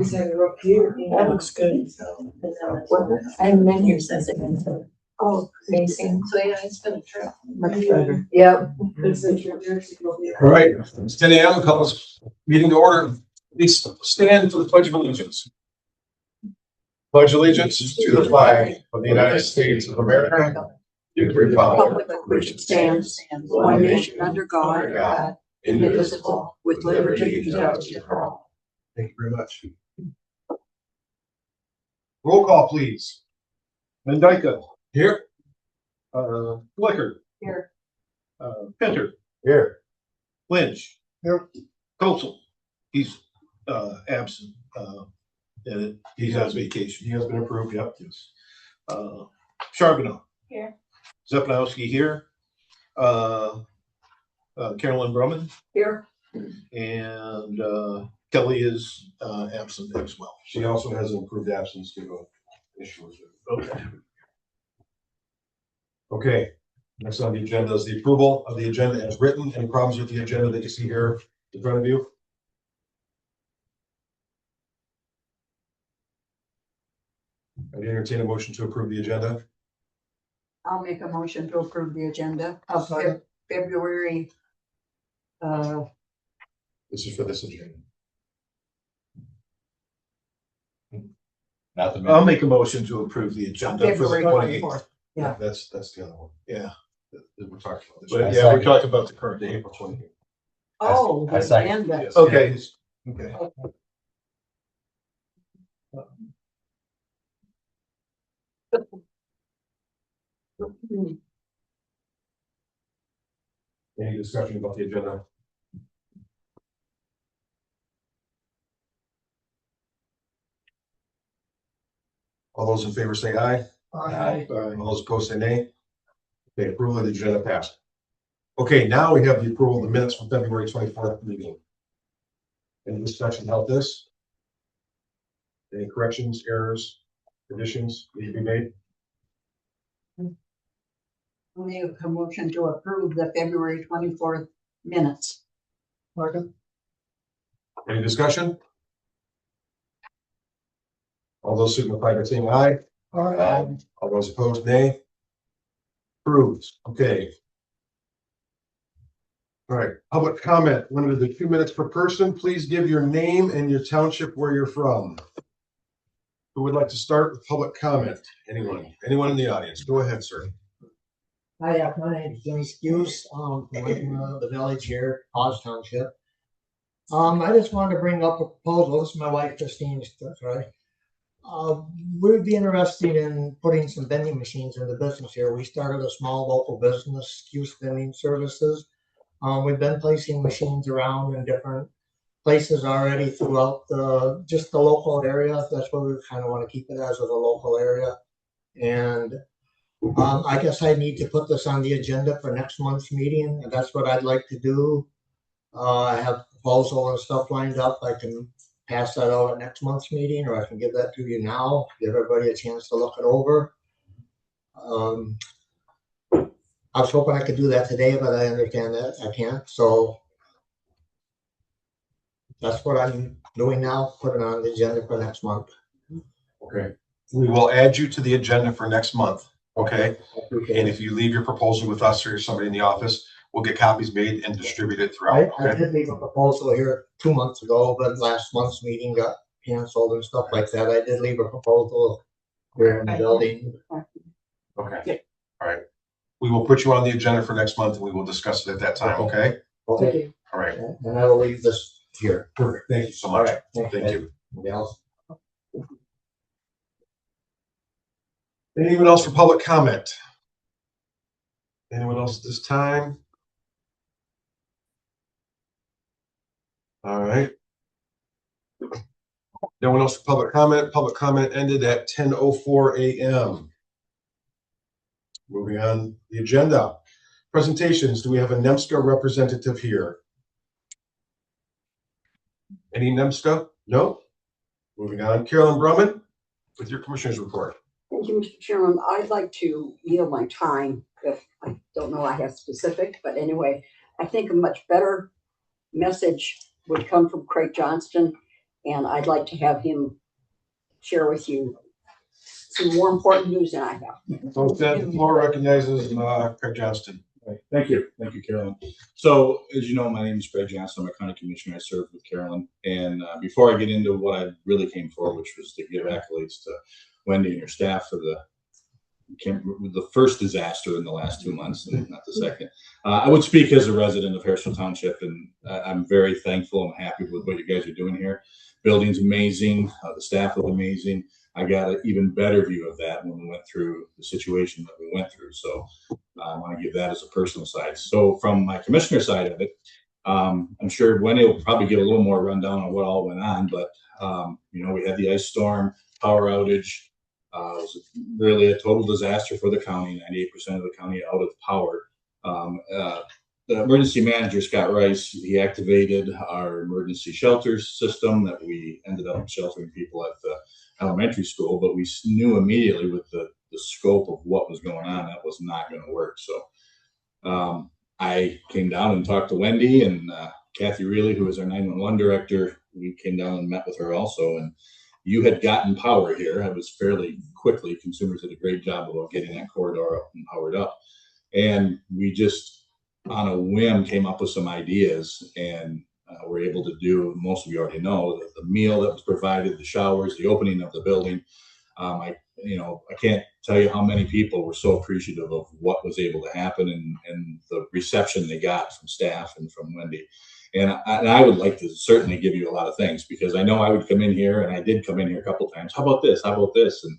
Is that up here? That looks good. And menu says it. Oh, facing. So yeah, it's been a trip. Much better. Yep. All right, it's 10 a.m. Couples meeting to order. Please stand for the Pledge of Allegiance. Pledge allegiance to the flag of the United States of America, to the republic Public which stands, one nation under God, indivisible, with liberty and justice for all. Thank you very much. Roll call, please. Mendyka. Here. Flicker. Here. Pinter. Here. Lynch. Here. Kosel. He's absent. And he has vacation. He has been approved. Yep. Yes. Charbonneau. Here. Zepnowski here. Carolyn Brumman. Here. And Kelly is absent as well. She also has an approved absence due to issues. Okay. Okay. Next on the agenda is the approval of the agenda as written. Any problems with the agenda that you see here in front of you? I entertain a motion to approve the agenda. I'll make a motion to approve the agenda of February. This is for this agenda. Not the. I'll make a motion to approve the agenda for the February 28th. Yeah. That's the other one. Yeah. We're talking about this. But Yeah, we're talking about the current day, April 28th. Oh, I the second. agenda. Yes. Okay. Okay. Any discussion about the agenda? All those in favor say aye. Aye. All those opposed say nay. Okay, approval of the agenda passed. Okay, now we have the approval of the minutes from February 24th meeting. Any discussion about this? Any corrections, errors, additions need to be made? I'll make a motion to approve the February 24th minutes. Markham. Any discussion? All those signify by saying aye. Aye. All those opposed, nay. Approved. Okay. All right, public comment, limited to 2 minutes per person. Please give your name and your township where you're from. Who would like to start with public comment? Anyone? Anyone in the audience? Go ahead, sir. Hi, my name is Jimmy Skews, from the village here, Oz Township. I just wanted to bring up a proposal. This is my wife Christine, right? We'd be interested in putting some vending machines in the business here. We started a small local business, Skews Vending Services. We've been placing machines around in different places already throughout just the local area. That's what we kind of want to keep it as a local area. And I guess I need to put this on the agenda for next month's meeting, and that's what I'd like to do. I have a proposal and stuff lined up. I can pass that out at next month's meeting, or I can give that to you now, give everybody a chance to look it over. I was hoping I could do that today, but I understand that I can't. So that's what I'm doing now, putting on the agenda for next month. Okay. We will add you to the agenda for next month. Okay. And if you leave your proposal with us or somebody in the office, we'll get copies made and distributed throughout. I did leave a proposal here 2 months ago, but last month's meeting got canceled and stuff like that. I did leave a proposal here in the building. Okay. All right. We will put you on the agenda for next month and we will discuss it at that time. Okay. Okay. All right. And I will leave this here. Perfect. Thank you so much. All right. Thank you. Anybody else? Anyone else for public comment? Anyone else at this time? All right. No one else for public comment. Public comment ended at 10:04 a.m. Moving on the agenda. Presentations. Do we have a NEMSCA representative here? Any NEMSCA? No. Moving on. Carolyn Brumman with your commissioner's report. Thank you, Mr. Chairman. I'd like to yield my time if I don't know I have specific, but anyway, I think a much better message would come from Craig Johnston And I'd like to have him share with you some more important news than I have. So the floor recognizes Craig Johnston. Right. Thank you, Carolyn. So, as you know, my name is Craig Johnson. I'm a county commissioner. I serve with Carolyn. And before I get into what I really came for, which was to give accolades to Wendy and her staff for the first disaster in the last 2 months, and not the second. I would speak as a resident of Harrisville Township, and I'm very thankful and happy with what you guys are doing here. Building's amazing. The staff is amazing. I got an even better view of that when we went through the situation that we went through. So I want to give that as a personal side. So from my commissioner side of it, I'm sure Wendy will probably give a little more rundown on what all went on, but we had the ice storm, power outage. It was really a total disaster for the county, 98% of the county out of power. The emergency manager, Scott Rice, he activated our emergency shelter system that we ended up sheltering people at the elementary school, but we knew immediately with the scope of what was going on, that was not going to work. So I came down and talked to Wendy and Kathy Reilly, who is our 911 director. We came down and met with her also, and you had gotten power here. I was fairly quickly. Consumers did a great job about getting that corridor up and powered up. And we just, on a whim, came up with some ideas and were able to do, most of you already know, the meal that was provided, the showers, the opening of the building. I can't tell you how many people were so appreciative of what was able to happen and the reception they got from staff and from Wendy. And I would like to certainly give you a lot of thanks, because I know I would come in here, and I did come in here a couple of times. How about this? How about this? And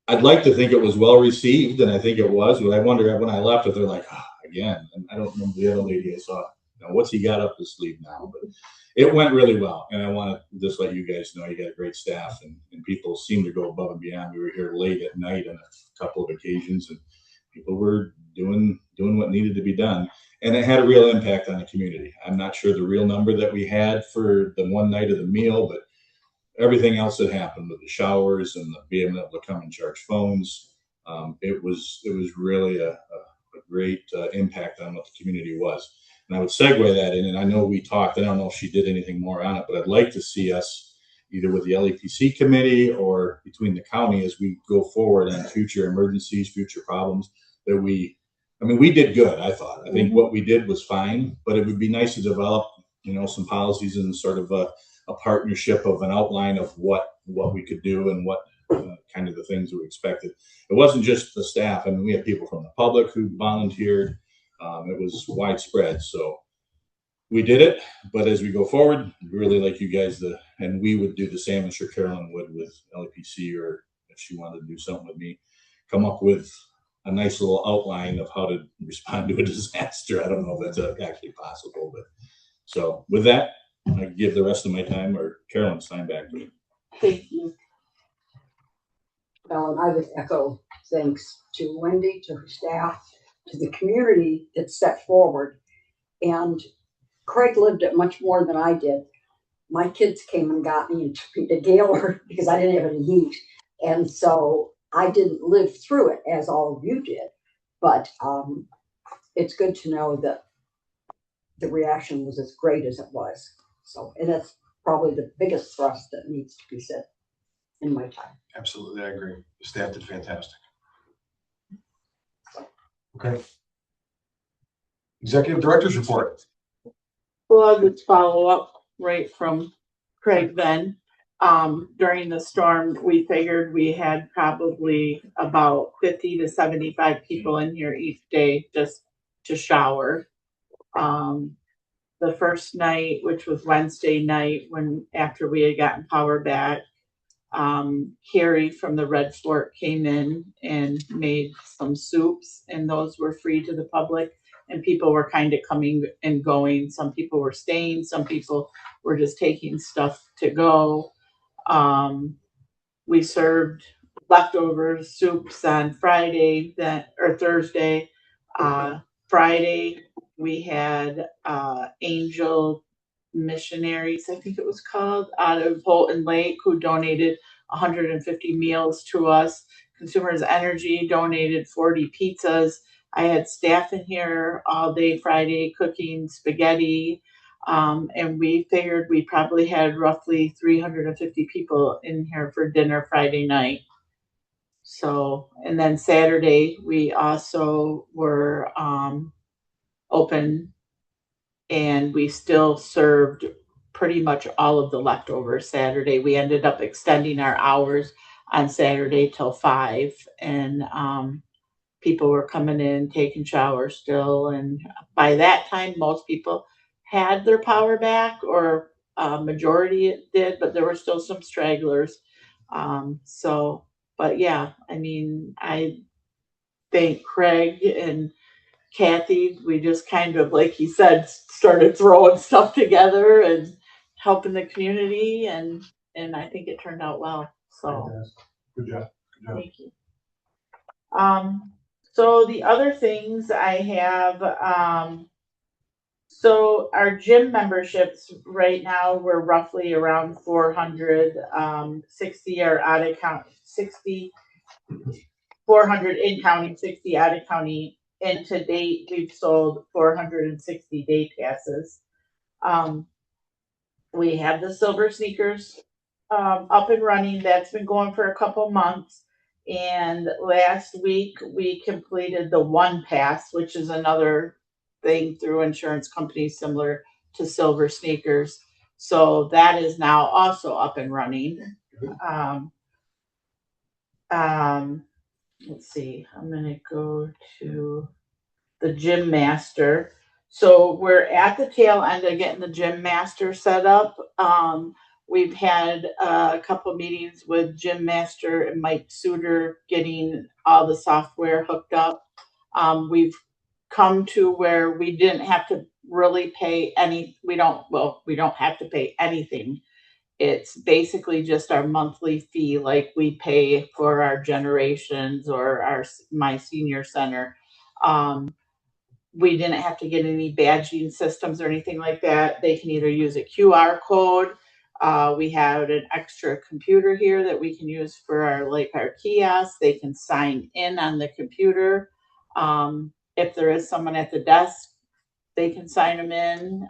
I'd like to think it was well received, and I think it was. But I wonder when I left, if they're like, again. And I don't remember the other lady I saw. What's he got up his sleeve now? But it went really well, and I want to just let you guys know you got a great staff, and people seem to go above and beyond. We were here late at night on a couple of occasions, and people were doing what needed to be done. And it had a real impact on the community. I'm not sure the real number that we had for the one night of the meal, but everything else that happened with the showers and the being able to come and charge phones, it was really a great impact on what the community was. And I would segue that in, and I know we talked, I don't know if she did anything more on it, but I'd like to see us either with the LEPC committee or between the county as we go forward on future emergencies, future problems, that we did good, I thought. I think what we did was fine, but it would be nice to develop, some policies and sort of a partnership of an outline of what we could do and what kind of the things we expected. It wasn't just the staff. We had people from the public who volunteered. It was widespread. So we did it, but as we go forward, we really like you guys and we would do the same. I'm sure Carolyn would with LEPC, or if she wanted to do something with me, come up with a nice little outline of how to respond to a disaster. I don't know if that's actually possible, but so with that, I give the rest of my time, or Carolyn's time, back to me. Thank you. Well, and I would echo thanks to Wendy, to her staff, to the community that stepped forward. And Craig lived it much more than I did. My kids came and got me and took me to Gaylord because I didn't have any heat. And so I didn't live through it as all of you did. But it's good to know that the reaction was as great as it was. So, and that's probably the biggest thrust that needs to be said in my time. Absolutely, I agree. The staff did fantastic. Okay. Executive Director's report. Well, I would follow up right from Craig then. During the storm, we figured we had probably about 50 to 75 people in here each day just to shower. The first night, which was Wednesday night, after we had gotten power back, Carrie from the Red Fort came in and made some soups, and those were free to the public, and people were kind of coming and going. Some people were staying, some people were just taking stuff to go. We served leftover soups on Friday or Thursday. Friday we had Angel Missionaries, I think it was called, out of Holton Lake, who donated 150 meals to us. Consumers Energy donated 40 pizzas. I had staff in here all day Friday cooking spaghetti. And we figured we probably had roughly 350 people in here for dinner Friday night. So, and then Saturday, we also were open, and we still served pretty much all of the leftovers Saturday. We ended up extending our hours on Saturday till 5, and people were coming in, taking showers still. And by that time, most people had their power back, or majority did, but there were still some stragglers. So, but yeah, I mean, I thank Craig and Kathy. We just kind of, like he said, started throwing stuff together and helping the community, and I think it turned out well. So Good job. Good job. thank you. So the other things I have, so our gym memberships right now, we're roughly around 400, 60 are out of count, 60, 400 in county, 60 out of county. And to date, we've sold 460 day passes. We have the silver sneakers up and running. That's been going for a couple months. And last week we completed the One Pass, which is another thing through insurance companies similar to silver sneakers. So that is now also up and running. Let's see, I'm going to go to the Gym Master. So we're at the tail end of getting the Gym Master set up. We've had a couple meetings with Gym Master and Mike Suter getting all the software hooked up. We've come to where we didn't have to really pay we don't have to pay anything. It's basically just our monthly fee, like we pay for our Generations or my senior center. We didn't have to get any badging systems or anything like that. They can either use a QR code. We have an extra computer here that we can use for our kiosk. They can sign in on the computer. If there is someone at the desk, they can sign them in.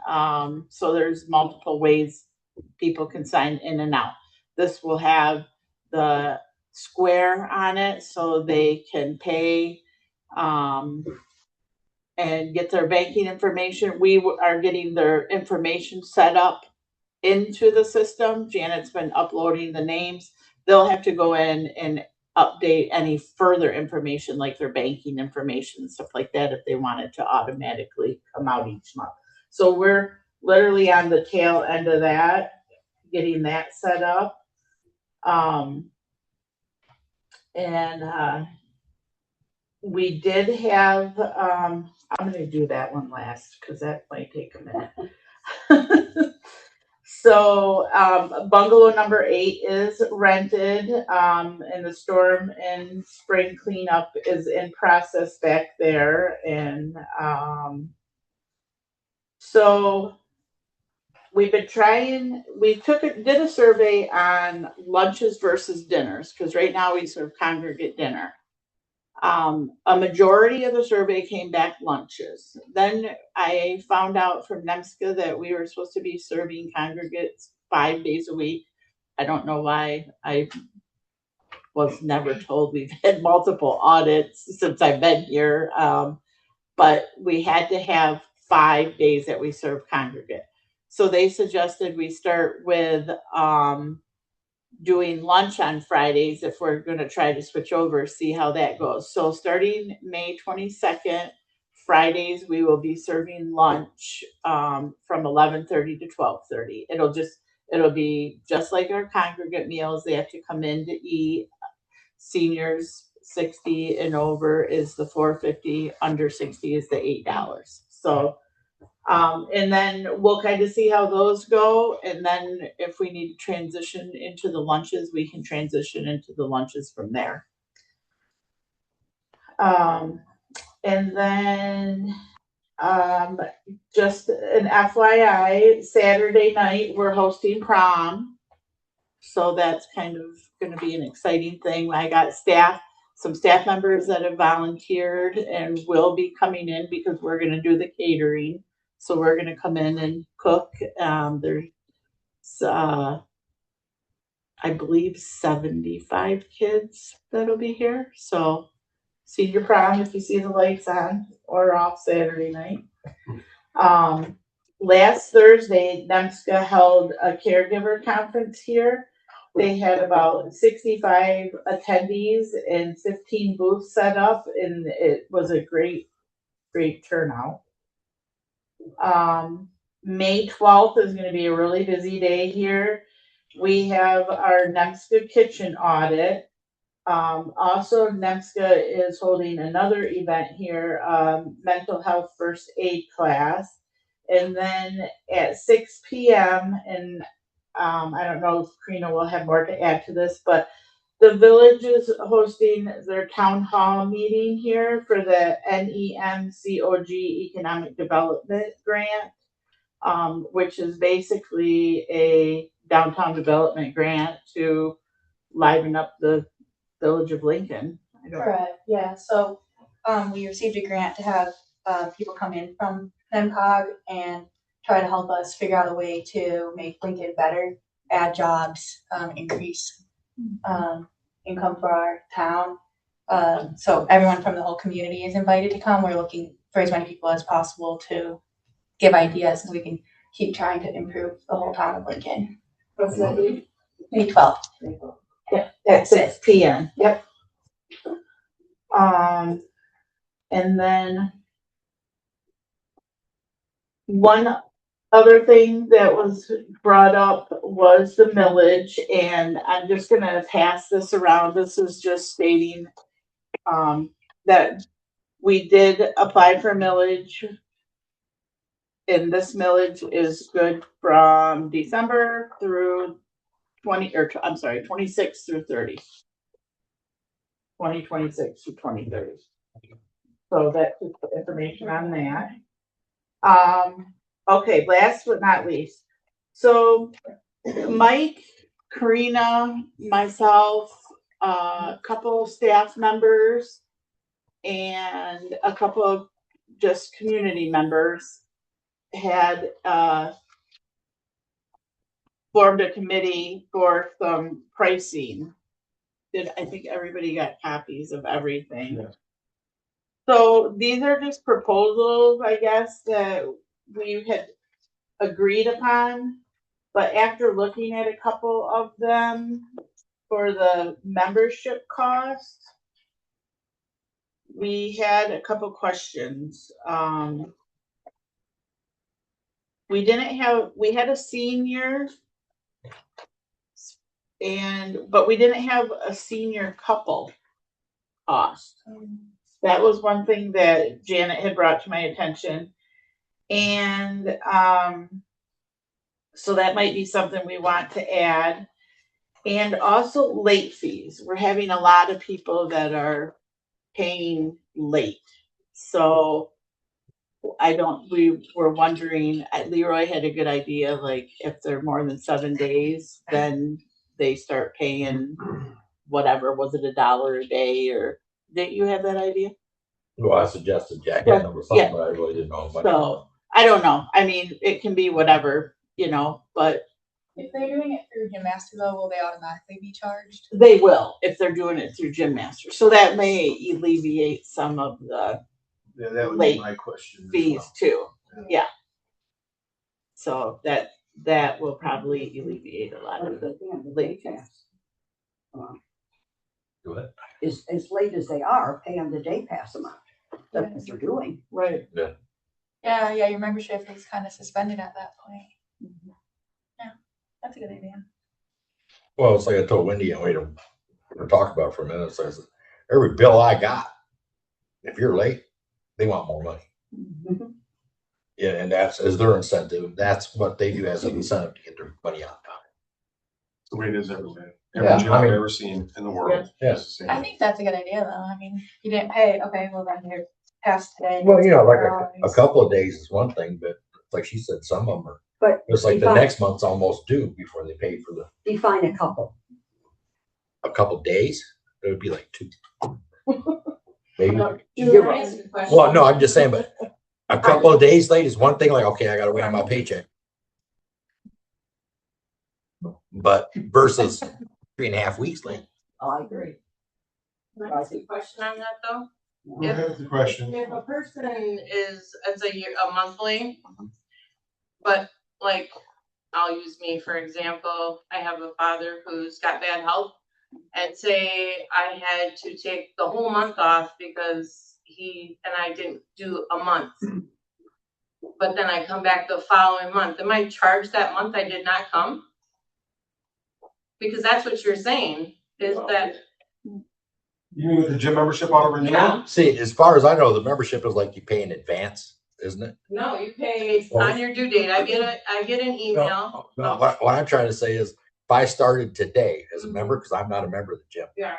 So there's multiple ways people can sign in and out. This will have the square on it so they can pay and get their banking information. We are getting their information set up into the system. Janet's been uploading the names. They'll have to go in and update any further information like their banking information and stuff like that if they want it to automatically come out each month. So we're literally on the tail end of that, getting that set up. We did have, I'm going to do that one last because that might take a minute. So bungalow number 8 is rented, and the storm and spring cleanup is in process back there. And so we've been trying, did a survey on lunches versus dinners, because right now we serve congregate dinner. A majority of the survey came back lunches. Then I found out from NEMSCA that we were supposed to be serving congregates 5 days a week. I don't know why. I was never told. We've had multiple audits since I've been here. But we had to have 5 days that we serve congregate. So they suggested we start with doing lunch on Fridays if we're going to try to switch over, see how that goes. So starting May 22nd, Fridays, we will be serving lunch from 11:30 to 12:30. It'll be just like our congregate meals. They have to come in to eat. Seniors 60 and over is the $4.50, under 60 is the $8. So and then we'll kind of see how those go. And then if we need to transition into the lunches, we can transition into the lunches from there. And then just an FYI, Saturday night, we're hosting prom. So that's kind of going to be an exciting thing. I got some staff members that have volunteered and will be coming in because we're going to do the catering. So we're gonna come in and cook. There's, I believe 75 kids that'll be here. So senior prom, if you see the lights on or off Saturday night. Last Thursday, NEMSCA held a caregiver conference here. They had about 65 attendees and 15 booths set up, and it was a great turnout. May 12th is going to be a really busy day here. We have our NEMSCA kitchen audit. Also, NEMSCA is holding another event here, mental health first aid class. And then at 6 p.m., and I don't know if Karina will have more to add to this, but the village is hosting their town hall meeting here for the NEMCOG Economic Development Grant, which is basically a downtown development grant to liven up the village of Lincoln. Correct, yeah, so, we received a grant to have, people come in from NEMCOG and try to help us figure out a way to make Lincoln better, add jobs, increase, income for our town. So everyone from the whole community is invited to come. We're looking for as many people as possible to give ideas so we can keep trying to improve the whole town of Lincoln. What's that date? May 12th. Yeah, at 6 p.m. Yep. And then one other thing that was brought up was the millage, and I'm just gonna pass this around. This is just stating that we did apply for millage, and this millage is good from December through 26 through 30. 2026 to 2030. So that's just the information on that. Okay, last but not least. So Mike, Karina, myself, a couple staff members, and a couple of just community members had formed a committee for some pricing. I think everybody got copies of everything. Yes. So these are just proposals, I guess, that we had agreed upon. But after looking at a couple of them for the membership cost, we had a couple questions. We had a senior, but we didn't have a senior couple cost. That was one thing that Janet had brought to my attention. And so that might be something we want to add. And also late fees. We're having a lot of people that are paying late. So we were wondering, Leroy had a good idea, like if they're more than 7 days, then they start paying whatever, was it $1 a day, or didn't you have that idea? Well, I suggested Jack had number something, but I really didn't know much. So I don't know. I mean, it can be whatever, but if they're doing it through Gym Master though, will they automatically be charged? they will if they're doing it through Gym Master. So that may alleviate some of the Yeah, that would late be my question. as fees well. too. Yeah. So that will probably alleviate a lot of the late fees. Go ahead. As late as they are, pay them the day pass amount. That's what they're doing. Right. Yeah, your membership is kind of suspended at that point. Yeah, that's a good idea. Well, it's like I told Wendy, and we were talking about it for a minute. So I said, every bill I got, if you're late, they want more money. Mhm. Yeah, and that's as their incentive. That's what they do as an incentive to get their money on time. The way it is everywhere. Yeah, Every job I I've mean- ever seen in the world. Yeah. is the same. I think that's a good idea though. I mean, you didn't pay, okay, well then you're past today. Well, like a couple of days is one thing, but like she said, some of them are. But It's like the define- next month's almost due before they pay for Define a couple. a couple of days. It would be like 2. Maybe. You're right. Well, no, I'm just saying, but A couple of days late is one thing, like, okay, I gotta wait on my paycheck. But versus 3.5 weeks late. I agree. Can I ask a question on that though? Go ahead with the question. If a person is, it's a monthly, but like, I'll use me for example, I have a father who's got bad health. And say I had to take the whole month off because I didn't do a month. But then I come back the following month. Am I charged that month I did not come? Because that's what you're saying, is that, You mean with the gym membership auto renewal? yeah, See, as far as I know, the membership is like you pay in advance, isn't it? no, you pay on your due date. I get an email. No, what I'm trying to say is, if I started today as a member, because I'm not a member of the gym, Yeah, right.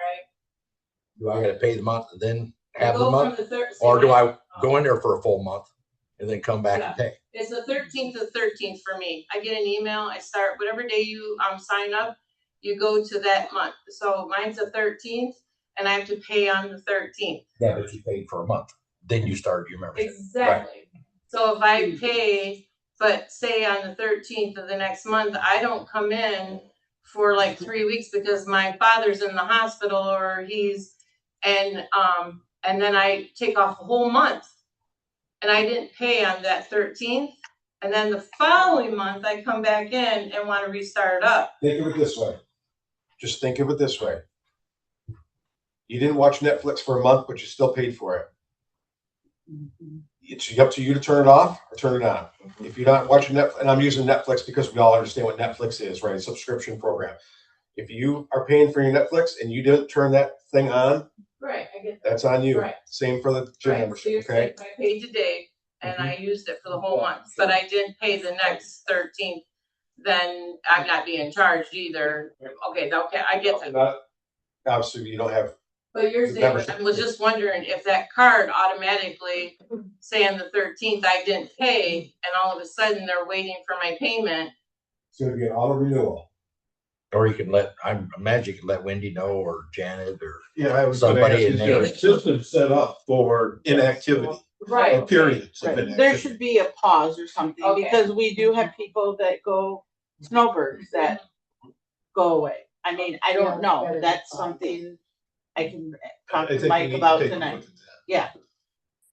do I gotta pay the month and then have the Go from month? the third. Or do I go in there for a full month and then come back and pay? It's the 13th to 13th for me. I get an email, I start, whatever day you sign up, you go to that month. So mine's the 13th and I have to pay on the 13th. Yeah, but you paid for a month, then you started your membership. Exactly. So if I pay, but say on the 13th of the next month, I don't come in for like 3 weeks because my father's in the hospital or and then I take off a whole month and I didn't pay on that 13th. And then the following month I come back in and want to restart up. Think of it this way. Just think of it this way. You didn't watch Netflix for a month, but you still paid for it. It's up to you to turn it off or turn it on. If you're not watching Netflix, and I'm using Netflix because we all understand what Netflix is, right? A subscription program. If you are paying for your Netflix and you didn't turn that thing on, Right, I get that. that's on you. Right. Same for the gym Right, so membership, you're okay? saying I paid today and I used it for the whole month, but I didn't pay the next 13th, then I'm not being charged either. Okay, I get that. Not- Obviously, you don't have, But you're saying, membership. I was just wondering if that card automatically, say on the 13th, I didn't pay, and all of a sudden they're waiting for my payment. it's gonna be an auto renewal. Or you can I imagine you can let Wendy know or Janet or Yeah, I was gonna Somebody ask, in is there a there. system set up for inactivity? Or periods of Right. inactivity? There should be a pause or something, Okay. because we do have people that go snowbirds that go away. I mean, I don't know, that's something I can talk I to think Mike we need to about take a tonight. look at that. Yeah,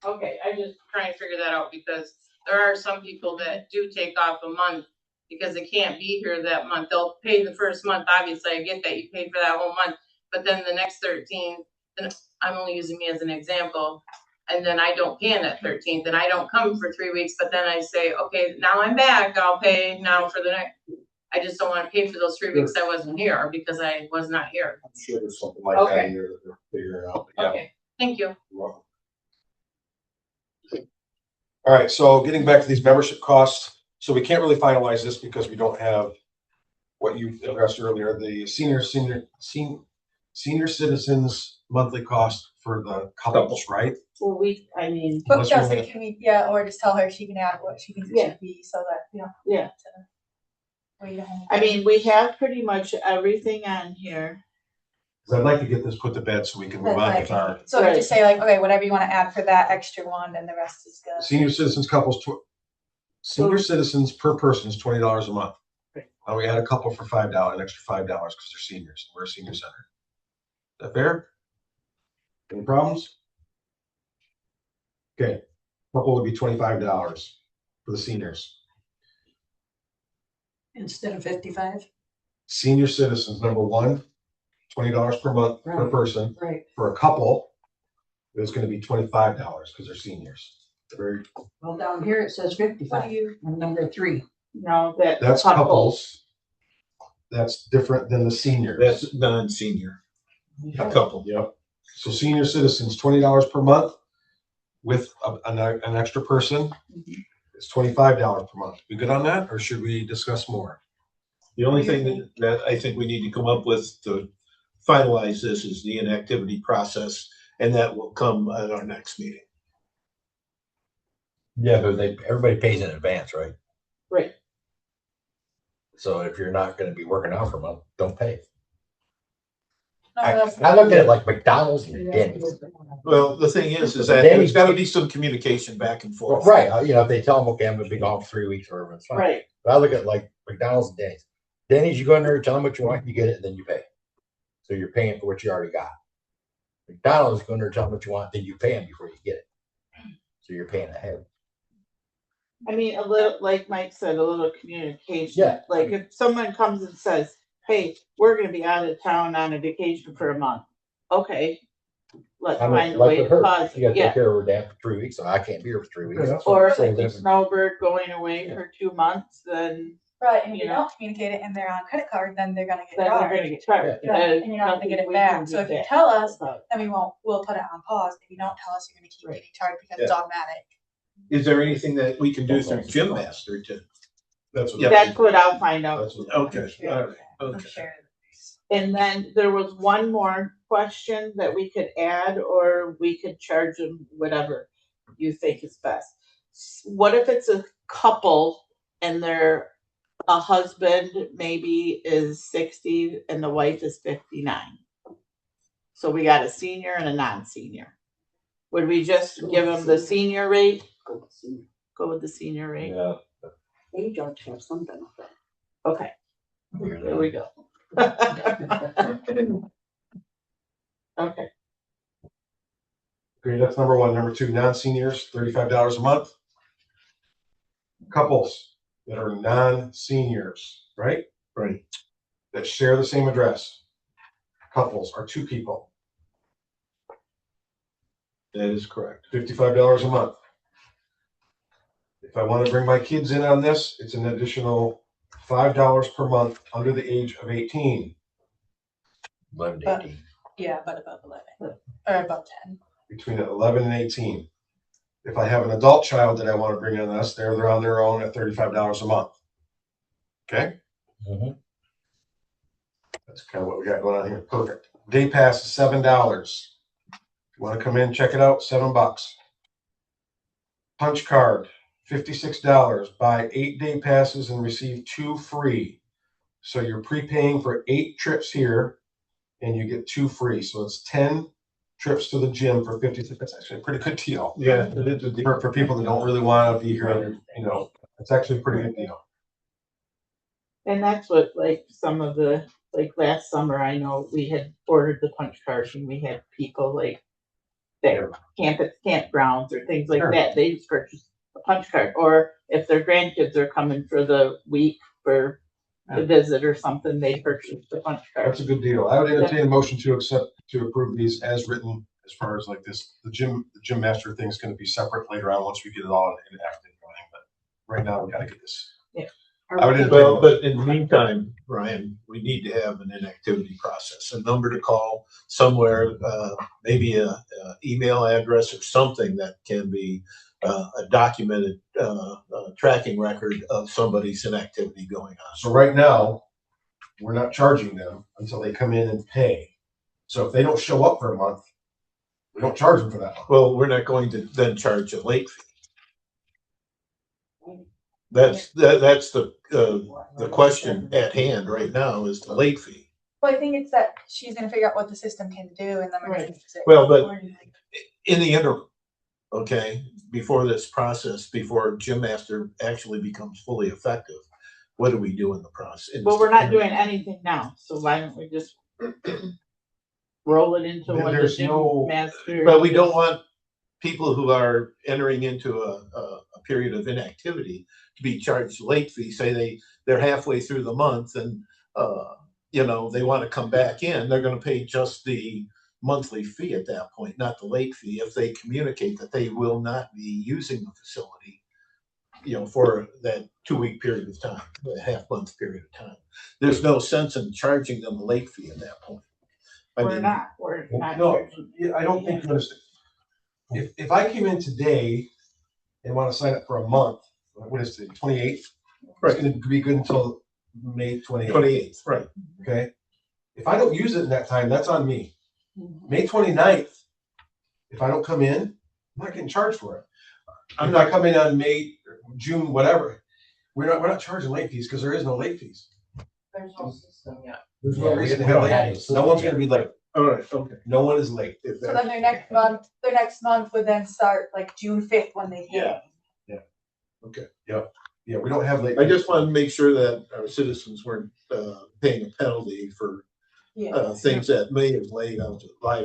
Okay, I just trying to figure that out because there are some people that do take off a month because they can't be here that month. They'll pay the first month, obviously, I get that, you paid for that whole month, but then the next 13th, and I'm only using me as an example, and then I don't pay on that 13th, and I don't come for 3 weeks, but then I say, okay, now I'm back, I'll pay now for the next, I just don't wanna pay for those 3 weeks I wasn't here, or because I was not here. I'm sure there's something like that Okay. in there that they're figuring out. Yeah. Okay, thank you. You're welcome. All right, so getting back to these membership costs, so we can't really finalize this because we don't have what you addressed earlier, the senior citizens monthly cost for the couples, right? well, I mean, But Unless Jessica, we're- can we, yeah, or just tell her she can add what she thinks it Yeah. should be so that, you know. Yeah. Wait a minute. I mean, we have pretty much everything on here. Because I'd like to get this put to bed so we can move on with our So we just say like, okay, whatever you wanna add for that extra one, and the rest is good. senior citizens couples. Senior citizens per person is $20 a month. Right. Now we add a couple for $5, an extra $5 because they're seniors. We're a senior center. Is that fair? Any problems? Okay, couple would be $25 for the seniors. Instead of 55? Senior citizens, number one, $20 per month per Right. person. Right. For a couple, it's gonna be $25 because they're seniors. Very, Well, down here it says What do 55 you, on number 3. No, that that's couples. That's different than the seniors. That's non-senior, a couple. Yep. So senior citizens, $20 per month with an extra person. It's $25 per month. We good on that, or should we discuss more? The only thing that I think we need to come up with to finalize this is the inactivity process, and that will come at our next meeting. Yeah, but everybody pays in advance, right? Right. So if you're not gonna be working out for a month, don't pay. I look at it like McDonald's and Denny's. Well, the thing is that there's gotta be some communication back and Well, forth. right, you know, if they tell them, okay, I'm gonna be gone for 3 weeks or whatever, it's fine. Right. But I look at like McDonald's and Denny's. Denny's, you go in there, tell them what you want, you get it, and then you pay. So you're paying for what you already got. McDonald's, go in there, tell them what you want, then you pay them before you get it. So you're paying ahead. I mean, a little, like Mike said, a little communication. Yeah. Like if someone comes and says, hey, we're gonna be out of town on a vacation for a month. Okay, let's I mean, find a like way with to her, pause you gotta it, take yeah. care of her dad for 3 weeks, so I can't be here for 3 weeks. Yeah, that's Or So like then- a snowbird going away for 2 months, then Right, and if You you know. don't communicate it and they're on credit card, then they're gonna get they're charged. gonna get charged. Yeah, and you're not gonna get it back. So if you tell us, then we'll put it on pause. If you don't tell us, you're gonna keep getting charged because it's automatic. Is there anything that we can do through Gym Master to? That's what. Yeah. That's what I'll find out. That's what- Okay, all right, I'm okay. sure. And then there was one more question that we could add, or we could charge them whatever you think is best. What if it's a couple and a husband maybe is 60 and the wife is 59? So we got a senior and a non-senior. Would we just give them the senior rate? Go with the senior rate? Yeah. Age ought to have some benefit. Okay, there we go. Okay, Okay, that's number one. Number two, non-seniors, $35 a month. Couples that are non-seniors, right? Right. That share the same address. Couples are 2 people, That is correct. $55 a month. If I want to bring my kids in on this, it's an additional $5 per month under the age of 18. 11 to But- 18. Yeah, but above 11 or above 10. Between 11 and 18. If I have an adult child that I want to bring on this, they're on their own at $35 a month. Okay? Mhm. That's kind of what we got going on here. Perfect. Day pass is $7. If you want to come in, check it out, $7. Punch card, $56. Buy 8 day passes and receive 2 free. So you're prepaying for 8 trips here and you get 2 free. So it's 10 trips to the gym for 56. That's actually a pretty good deal. Yeah, it is a deal. For people that don't really want to be here, you know, it's actually a pretty good deal. and that's what, like, some of the, like, last summer, I know we had ordered the punch cards and we had people like that camp at campgrounds or things like Sure. that, they just purchase a punch card, or if their grandkids are coming for the week for a visit or something, they purchase the punch card. That's a good deal. I would entertain a motion to approve these as written, as far as like this, the gym master thing is gonna be separate later on, once we get it all enacted. But right now, we gotta get this. I would entertain. Well, but in the meantime, Ryan, we need to have an inactivity process, a number to call somewhere, maybe a email address or something that can be a documented tracking record of somebody's inactivity going on. So right now, we're not charging them until they come in and pay. So if they don't show up for a month, we don't charge them for that month. Well, we're not going to then charge a late fee. That's the question at hand right now is the late fee. Well, I think it's that she's gonna figure out what the system can do and then we're gonna Right. use it. Well, but in the interim, okay, before this process, before Gym Master actually becomes fully effective, what do we do in the process? Well, we're not doing anything now, so why don't we just roll it into what the There's gym no- master. But we don't want people who are entering into a period of inactivity to be charged late fee. Say they're halfway through the month and, you know, they want to come back in, they're going to pay just the monthly fee at that point, not the late fee, if they communicate that they will not be using the facility, you know, for that 2-week period of time, a half-month period of time. There's no sense in charging them a late fee at that point. I We're mean, not, we're not. No, charging. yeah, I don't think you understand. If I came in today and want to sign up for a month, what is it, 28th? Right. It's gonna be good until May 28th, 28th, right. okay? If I don't use it in that time, that's on me. May 29th, if I don't come in, I'm not getting charged for it. If I come in on June, whatever, we're not charging late fees because there is no late fees. There's no system yet. There's Yeah, no reason to have late fees. No one's gonna be like, All right, okay. No one is late. If So that- then their next month would then start like June 5th when they pay. Yeah. Okay. Yeah, we don't have late. I just wanted to make sure that our citizens weren't paying a penalty for Yeah. things that may have lied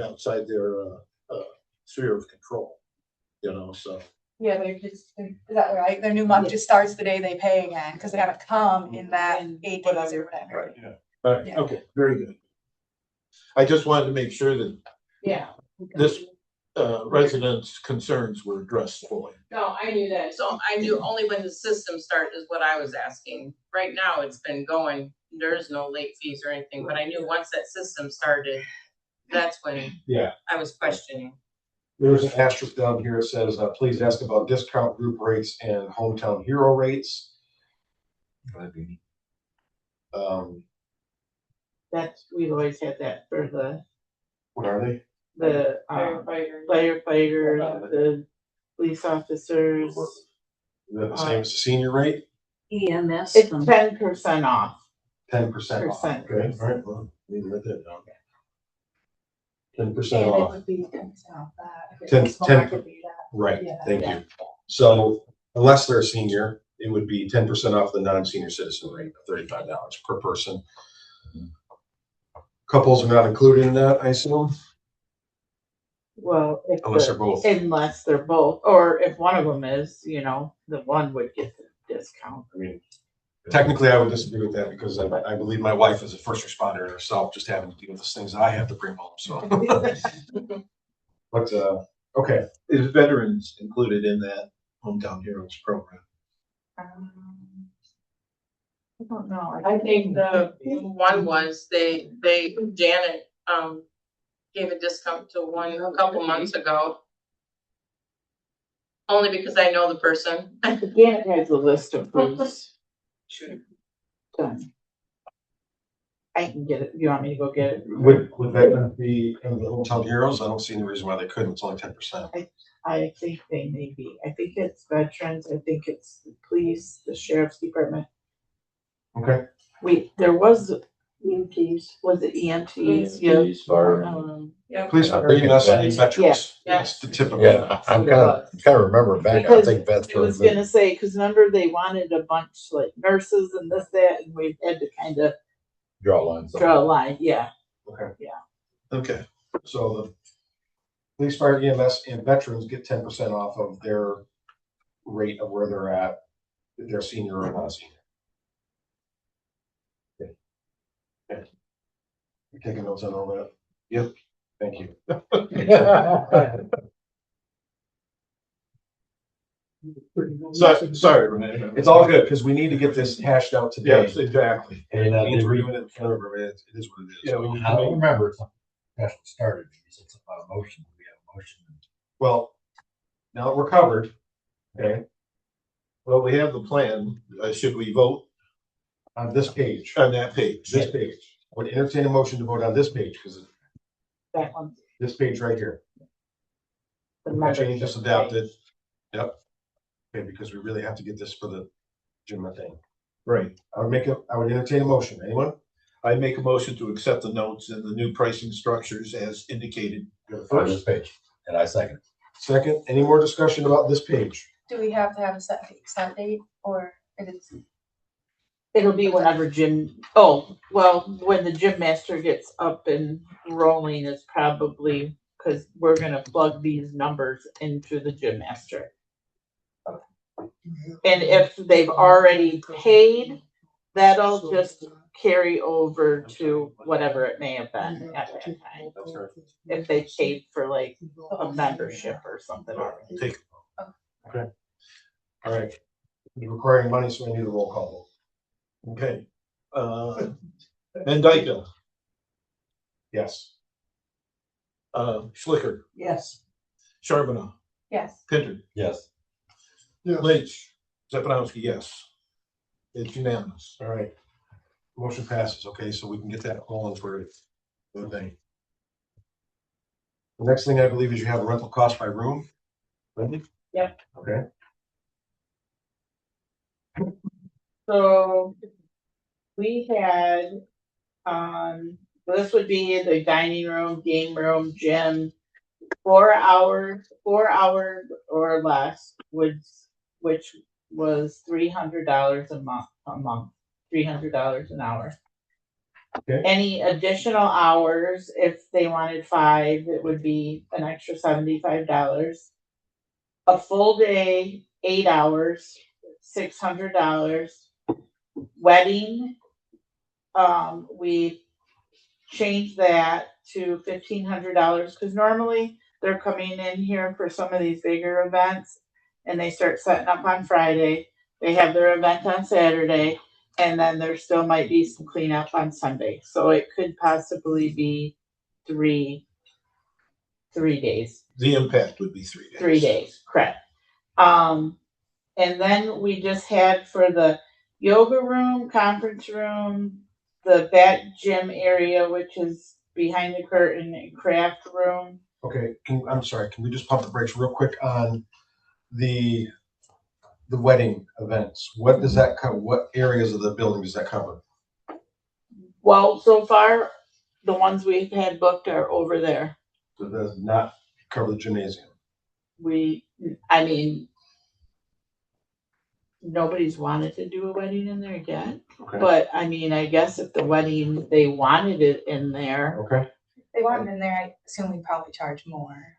outside their sphere of control. You know, so. Yeah, is that right? Their new month just starts the day they pay again, because they haven't come in that And 8 days or whatever. Right, yeah. All right, Yeah. okay, very good. I just wanted to make sure that Yeah. this residents' concerns were addressed fully. No, I knew that. So I knew only when the system started is what I was asking. Right now, it's been going, there's no late fees or anything, but I knew once that system started, that's when Yeah. I was questioning. There's an asterisk down here that says, please ask about discount group rates and hometown hero rates. That's, we've always had that for What are they? the firefighters, the police officers. Is that the same as the senior rate? EMS. It's 10% off. 10% off. Percent. Okay, all right, well, need to write that down. 10% And it off. would be 10% off that. If 10 it's smaller, it could be that. Right, Yeah. thank you. So unless they're a senior, it would be 10% off the non-senior citizen rate of $35 per person. Couples are not included in that, I assume, Well, if unless the- they're both. unless they're both, or if one of them is, the one would get the discount. I mean, technically, I would disagree with that because I believe my wife is a first responder herself, just having to deal with the things that I have to bring home, so. But, okay, Is veterans included in that Hometown Heroes program? I don't know. I think the one was Janet, gave a discount to one a couple months ago. Only because I know the person. Janet has a list of who's done. I can get it. You want me to go get it? would veterans be in the hometown heroes? I don't see any reason why they couldn't. It's only 10%. I think they may be. I think it's veterans. I think it's the police, the sheriff's department. Okay. There was EMTs. it EMTs? EMTs, fire. Yeah. Please, EMS and veterans. Yeah. That's the typical. Yeah, I'm kind of remember back, I Because think that's. I was gonna say, cause remember they wanted a bunch like nurses and this, that, and we had to kind of Draw lines. draw a line, yeah. Okay, So the police, fire, EMS, and veterans get 10% off of their rate of where they're at, if they're senior or not senior. Okay. Okay. You taking notes on all that? Yep. Thank you. sorry, Renee. It's all good, because we need to get this hashed out today. Yes, exactly. And it means we're doing it in front of everybody. It is what it is. Yeah, we need I to don't make- remember it's started, it's about a motion, we have a motion. Well, now that we're covered, okay, Well, we have the plan. Should we vote on this page, on that page? this page, I would entertain a motion to vote on this page, because That one. this page right here. the That membership change just adopted. Yep. Okay, because we really have to get this for the gym thing. Right. I would entertain a motion. Anyone? I make a motion to accept the notes and the new pricing structures as indicated. You're the On this first. page, and I second. Second, any more discussion about this page? Do we have to have a set date or it is? It'll be whenever when the gym master gets up and rolling is probably, cause we're gonna plug these numbers into the gym master. And if they've already paid, that'll just carry over to whatever it may have been at that time. That's right. If they paid for like a membership or something already. Take, All right. You're requiring money, so I need a roll call okay. Van Dyke, Yes. Schlicker, Yes. Charbonneau, Yes. Pinter, Yes. Lynch, Zepanowski, yes. It's unanimous. All right. Motion passes. Okay, so we can get that rolling for the thing. The next thing I believe is you have a rental cost by room. Lindy? Yep. Okay. So we had, this would be the dining room, game room, gym, 4 hours or less, which was $300 a month, $300 an hour. Okay. Any additional hours, if they wanted 5, it would be an extra $75. A full day, 8 hours, $600. Wedding, we changed that to $1,500 because normally they're coming in here for some of these bigger events and they start setting up on Friday. They have their event on Saturday, and then there still might be some cleanup on Sunday. So it could possibly be three days. The impact would be 3 days. 3 days, correct. And then we just had for the yoga room, conference room, the back gym area, which is behind the curtain, and craft room. Okay, I'm sorry, can we just pump the brakes real quick on the wedding events? What does that cover? What areas of the building does that cover? Well, so far, the ones we've had booked are over there. So it does not cover the gymnasium. I mean, nobody's wanted to do a wedding in there yet. Okay. But I mean, I guess if the wedding, they wanted it in there. Okay. If they want it in there, I assume we'd probably charge more.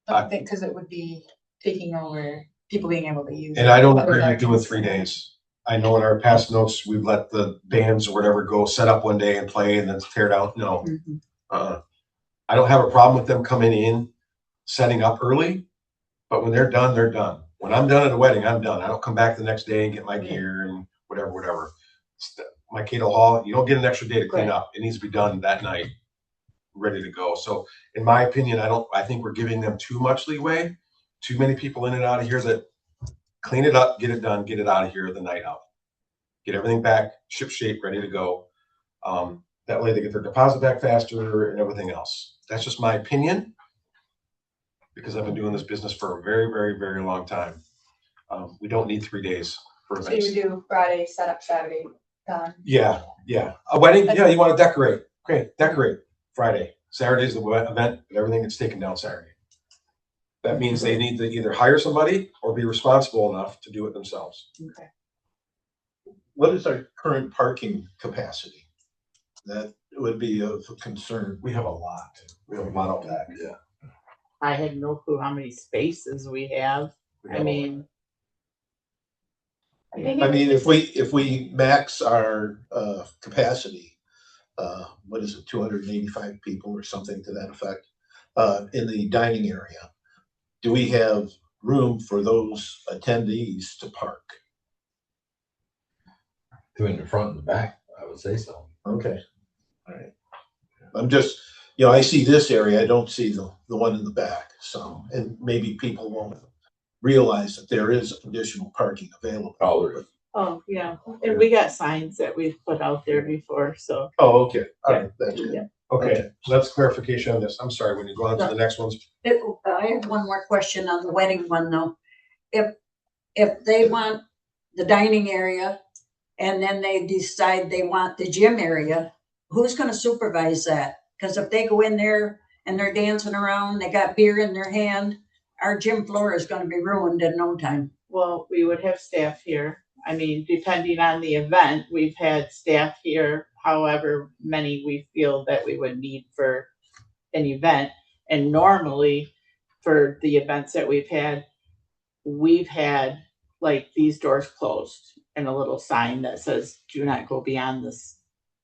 I think, cause it would be taking over people being able to use. And I don't it. agree with doing 3 days. I know in our past notes, we've let the bands or whatever go set up one day and play and then tear down. No. I don't have a problem with them coming in, setting up early, but when they're done, they're done. When I'm done at a wedding, I'm done. I don't come back the next day and get my gear and whatever. My Cato Hall, you don't get an extra day to clean up. It needs to be done that night, ready to go. So in my opinion, I think we're giving them too much leeway. Too many people in and out of here that clean it up, get it done, get it out of here the night out. Get everything back, ship shape, ready to go. That way they get their deposit back faster and everything else. That's just my opinion, because I've been doing this business for a very, very, very long time. We don't need 3 days for So events. you would do Friday, set up Saturday, done. Yeah. A wedding, yeah, you want to decorate. Okay, decorate Friday. Saturday's the event, but everything gets taken down Saturday. That means they need to either hire somebody or be responsible enough to do it themselves. Okay. What is our current parking capacity? That would be of concern. We have a lot. We have a lot of that. Yeah. I had no clue how many spaces we have. I mean, I mean, if we max our capacity, what is it, 285 people or something to that effect, in the dining area, do we have room for those attendees to park? Two in the front and the back, I would say so. Okay, all right. I'm just, I see this area, I don't see the one in the back, so, and maybe people won't realize that there is additional parking available. oh, yeah. And we got signs that we've put out there before, so. Oh, okay, all right, that's good. Yeah. Okay, so that's clarification on this. I'm sorry, when you go on to the next ones. I have one more question on the wedding one though. If they want the dining area and then they decide they want the gym area, who's gonna supervise that? Cause if they go in there and they're dancing around, they got beer in their hand, our gym floor is gonna be ruined in no time. Well, we would have staff here. I mean, depending on the event, we've had staff here, however many we feel that we would need for an event. And normally for the events that we've had like these doors closed and a little sign that says, do not go beyond this,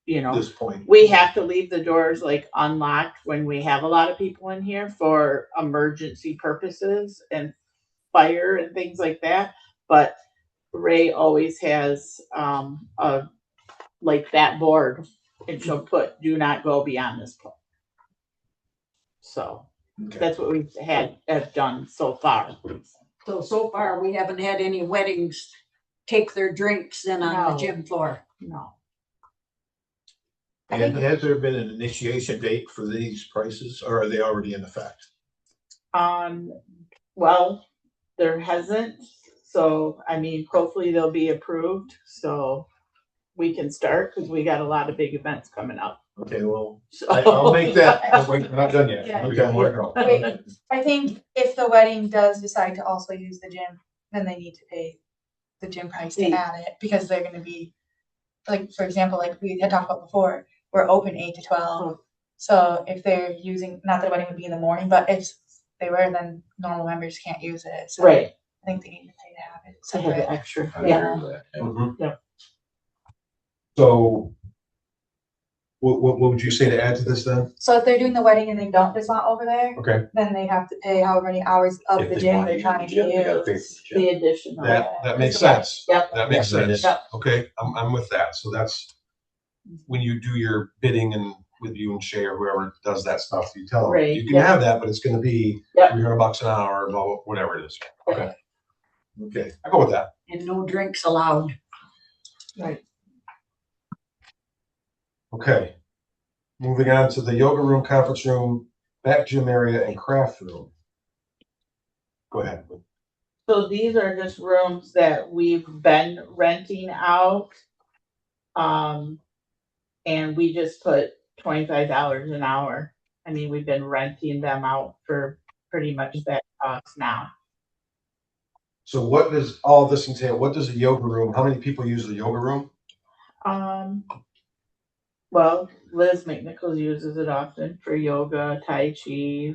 This point. We have to leave the doors like unlocked when we have a lot of people in here for emergency purposes and fire and things like that. But Ray always has like that board, and she'll put do not go beyond this point. So Okay. that's what we've have done so far. So far, we haven't had any weddings take their drinks in on the No. gym floor. No. And has there been an initiation date for these prices, or are they already in effect? Well, there hasn't. So, I mean, hopefully they'll be approved so we can start because we got a lot of big events coming up. Okay, well, So I'll make that. Oh, wait, we're not done yet. Yeah. We got more to go. Wait. I think if the wedding does decide to also use the gym, then they need to pay the gym price to Fee. add it, because they're gonna be, like, for example, like we had talked about before, we're open 8 to 12. So if they're using, not that the wedding would be in the morning, but if they were, then normal members can't use it. So right, I think they need to pay to have it to have the separate. extra. I Yeah. agree with that. Mhm. Yep. So what would you say to add to this then? So if they're doing the wedding and they don't dismount over there, Okay, then they have to pay however many hours of If the they gym want they're use trying the to gym, they gotta pay for use. the gym. The additional. that makes sense. Yep. That makes Yeah, sense. Yep. Okay, I'm with that. So that's when you do your bidding and with you and Shay or whoever does that stuff, you tell them, Right, you can yeah. have that, but it's gonna be Yep. $300 an hour, blah, blah, whatever it is. Okay, Okay. I go with that. And no drinks allowed. Right. Okay. Moving on to the yoga room, conference room, back gym area, and craft room. Go ahead. So these are just rooms that we've been renting out. And we just put $25 an hour. I mean, we've been renting them out for pretty much that cost now. So what does all this entail? What does a yoga room, how many people use the yoga room? Well, Liz McNichols uses it often for yoga, Tai Chi,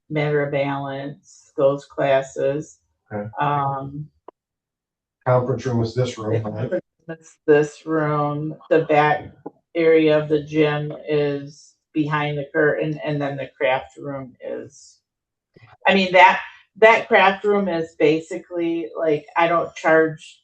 matter of balance, those classes. Okay. Um, Conference room is this room, right? It's this room. The back area of the gym is behind the curtain, and then the craft room is. I mean, that craft room is basically like, I don't charge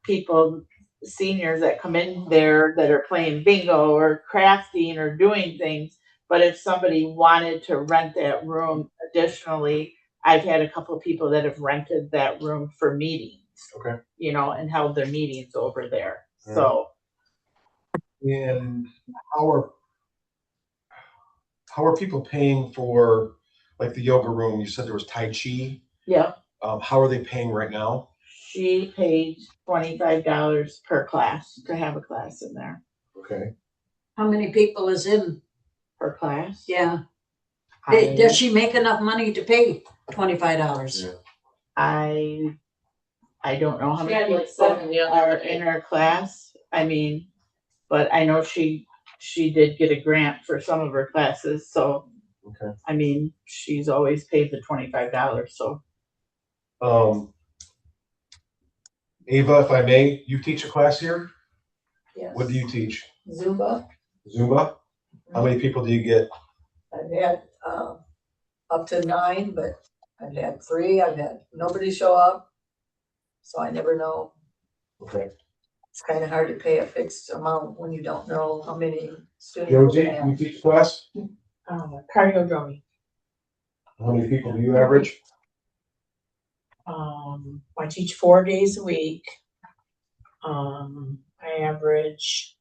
people, seniors that come in there that are playing bingo or crafting or doing things. But if somebody wanted to rent that room additionally, I've had a couple of people that have rented that room for meetings. Okay. You know, and held their meetings over there. Right. So And how are people paying for, like, the yoga room? You said there was Tai Chi. yeah, How are they paying right now? she paid $25 per class to have a class in there. Okay. How many people is in? Per class? Yeah. I, Does she make enough money to pay $25? Yeah. I don't know how She many had like people 7 the other are day. in her class. I mean, but I know she did get a grant for some of her classes, so Okay. I mean, she's always paid the $25. So Ava, if I may, you teach a class here? Yes. What do you teach? Zumba. Zumba? How many people do you get? I've had up to 9, but I've had 3. I've had nobody show up. So I never know. Okay. It's kind of hard to pay a fixed amount when you don't know how many students you're Josie, gonna you have. teach a class? Cardio drumming. How many people do you average? I teach 4 days a week. I average,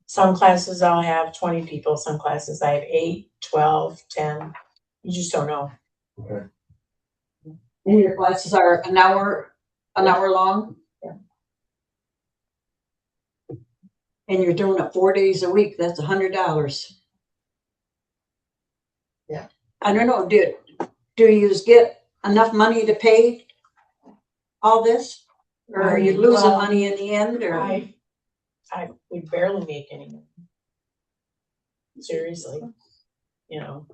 some classes I'll have 20 people, some classes I have 8, 12, 10. You just don't know. Okay. And your classes are an hour long? Yeah. And you're doing it 4 days a week, that's $100. Yeah. I don't know, do you get enough money to pay all this? Or are you losing Well, money in the end, or? We barely make any money. Seriously, you know.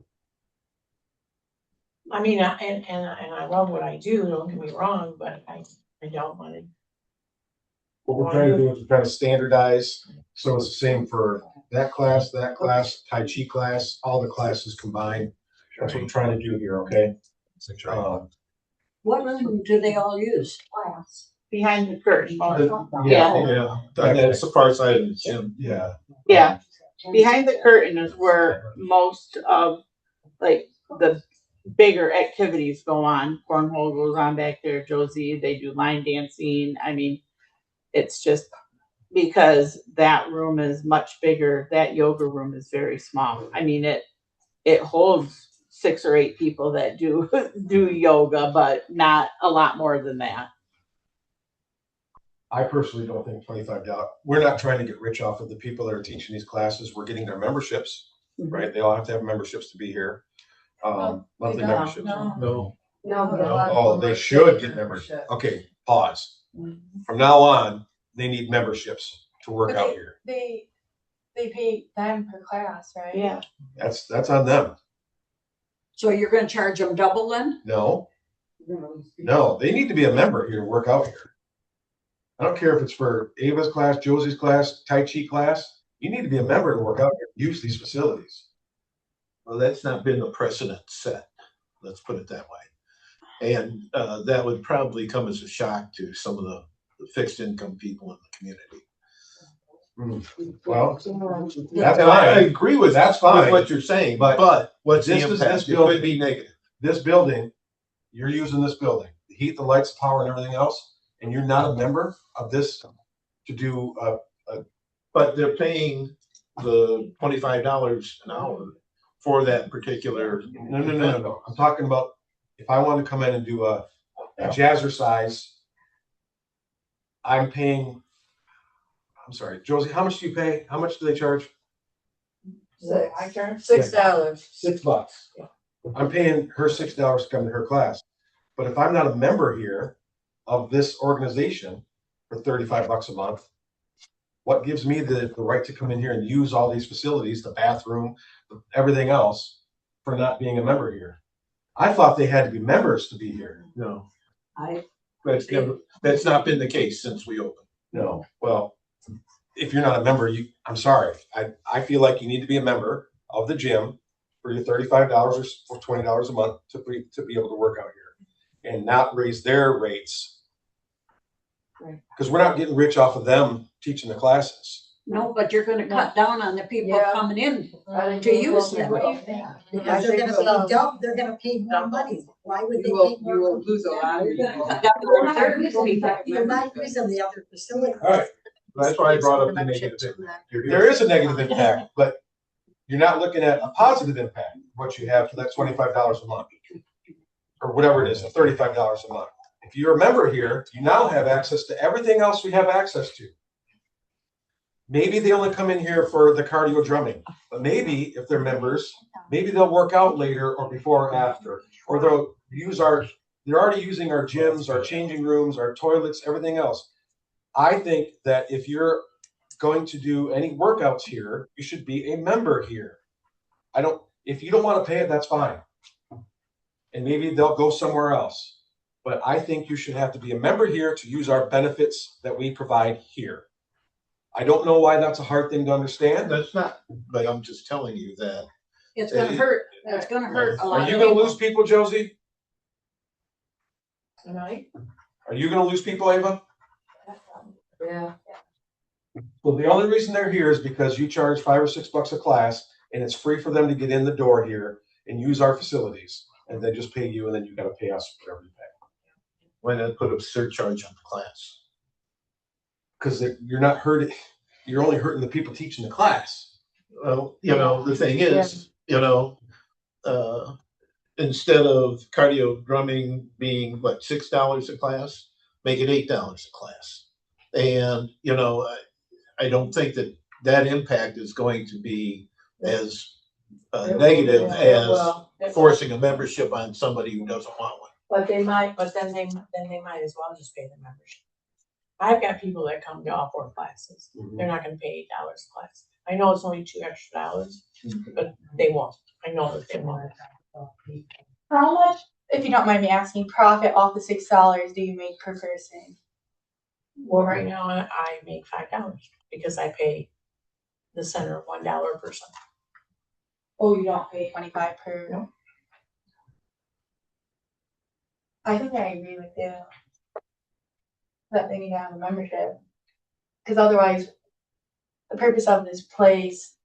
I mean, and I love what I do, don't get me wrong, but I don't want to. What we're trying to do is we're trying to standardize, so it's the same for that class, Tai Chi class, all the classes combined. That's what we're trying to do here, okay? What room do they all use? Class. behind the curtain. Yeah, and it's the far side of the gym. Yeah. Yeah. Behind the curtain is where most of like the bigger activities go on. Cornhole goes on back there. Josie, they do line dancing. I mean, it's just because that room is much bigger. That yoga room is very small. I mean, it holds 6 or 8 people that do yoga, but not a lot more than that. I personally don't think $25. We're not trying to get rich off of the people that are teaching these classes. We're getting their memberships, right? They all have to have memberships to be here. Monthly don't. memberships. No. No, but a lot of Oh, them they are should taking get memberships. membership. Okay, pause. From now on, they need memberships to work But out here. They pay them per class, right? Yeah. That's on them. So you're gonna charge them double then? No, they need to be a member here to work out here. I don't care if it's for Ava's class, Josie's class, Tai Chi class. You need to be a member to work out here, use these facilities. Well, that's not been the precedent set, let's put it that way. And that would probably come as a shock to some of the fixed income people in the community. Well, that's And I fine. agree with That's fine. what you're saying, But but what's the this is impact? this It building. could be negative. This building, you're using this building, the heat, the lights, the power and everything else, and you're not a member of this to do, But they're paying the $25 an hour for that particular. no. I'm talking about if I want to come in and do a jazzercise, I'm paying, I'm sorry, Josie, how much do you pay? How much do they charge? $6. $6. I'm paying her $6 to come to her class. But if I'm not a member here of this organization for $35 a month, what gives me the right to come in here and use all these facilities, the bathroom, everything else, for not being a member here? I thought they had to be members to be here. No, I, that's not been the case since we opened. No, well, if you're not a member, I'm sorry. I feel like you need to be a member of the gym for your $35 or $20 a month to be able to work out here and not raise their rates. Right. Because we're not getting rich off of them teaching the classes. no, but you're gonna cut down on the people Yeah. coming in. I think To we use will them. do What do it. you think? Because they're gonna pay double, they're gonna pay more money. Why would they pay more? You will lose a lot of people. You're not using the other facility. All right. That's why I brought up the negative impact. There is a negative impact, but you're not looking at a positive impact, what you have for that $25 a month. Or whatever it is, the $35 a month. If you're a member here, you now have access to everything else we have access to. Maybe they only come in here for the cardio drumming, but maybe if they're members, maybe they'll work out later or before or after, or they'll use they're already using our gyms, our changing rooms, our toilets, everything else. I think that if you're going to do any workouts here, you should be a member here. If you don't want to pay it, that's fine. And maybe they'll go somewhere else. But I think you should have to be a member here to use our benefits that we provide here. I don't know why that's a hard thing to understand. That's not, but I'm just telling you that. It's gonna hurt, it's gonna hurt a lot Are of you gonna people. lose people, Josie? Tonight? Are you gonna lose people, Ava? Yeah. Well, the only reason they're here is because you charge $5 or $6 a class and it's free for them to get in the door here and use our facilities. And they just pay you and then you gotta pay us whatever you pay. Why not put a surcharge on the class? Because you're not hurting, you're only hurting the people teaching the class. Well, the thing is, instead of cardio drumming being what, $6 a class, make it $8 a class. And, I don't think that impact is going to be as negative as forcing a membership on somebody who doesn't want one. But then they might as well just pay the membership. I've got people that come to all 4 classes. They're not gonna pay $8 a class. I know it's only $2 extra, but they won't. I know that they won't. How much, if you don't mind me asking, profit off the $6 do you make per person? Well, right now I make $5 because I pay the center $1 a person. Oh, you don't pay 25 per? No. I think I agree with you. That they need to have a membership. Because otherwise, the purpose of this place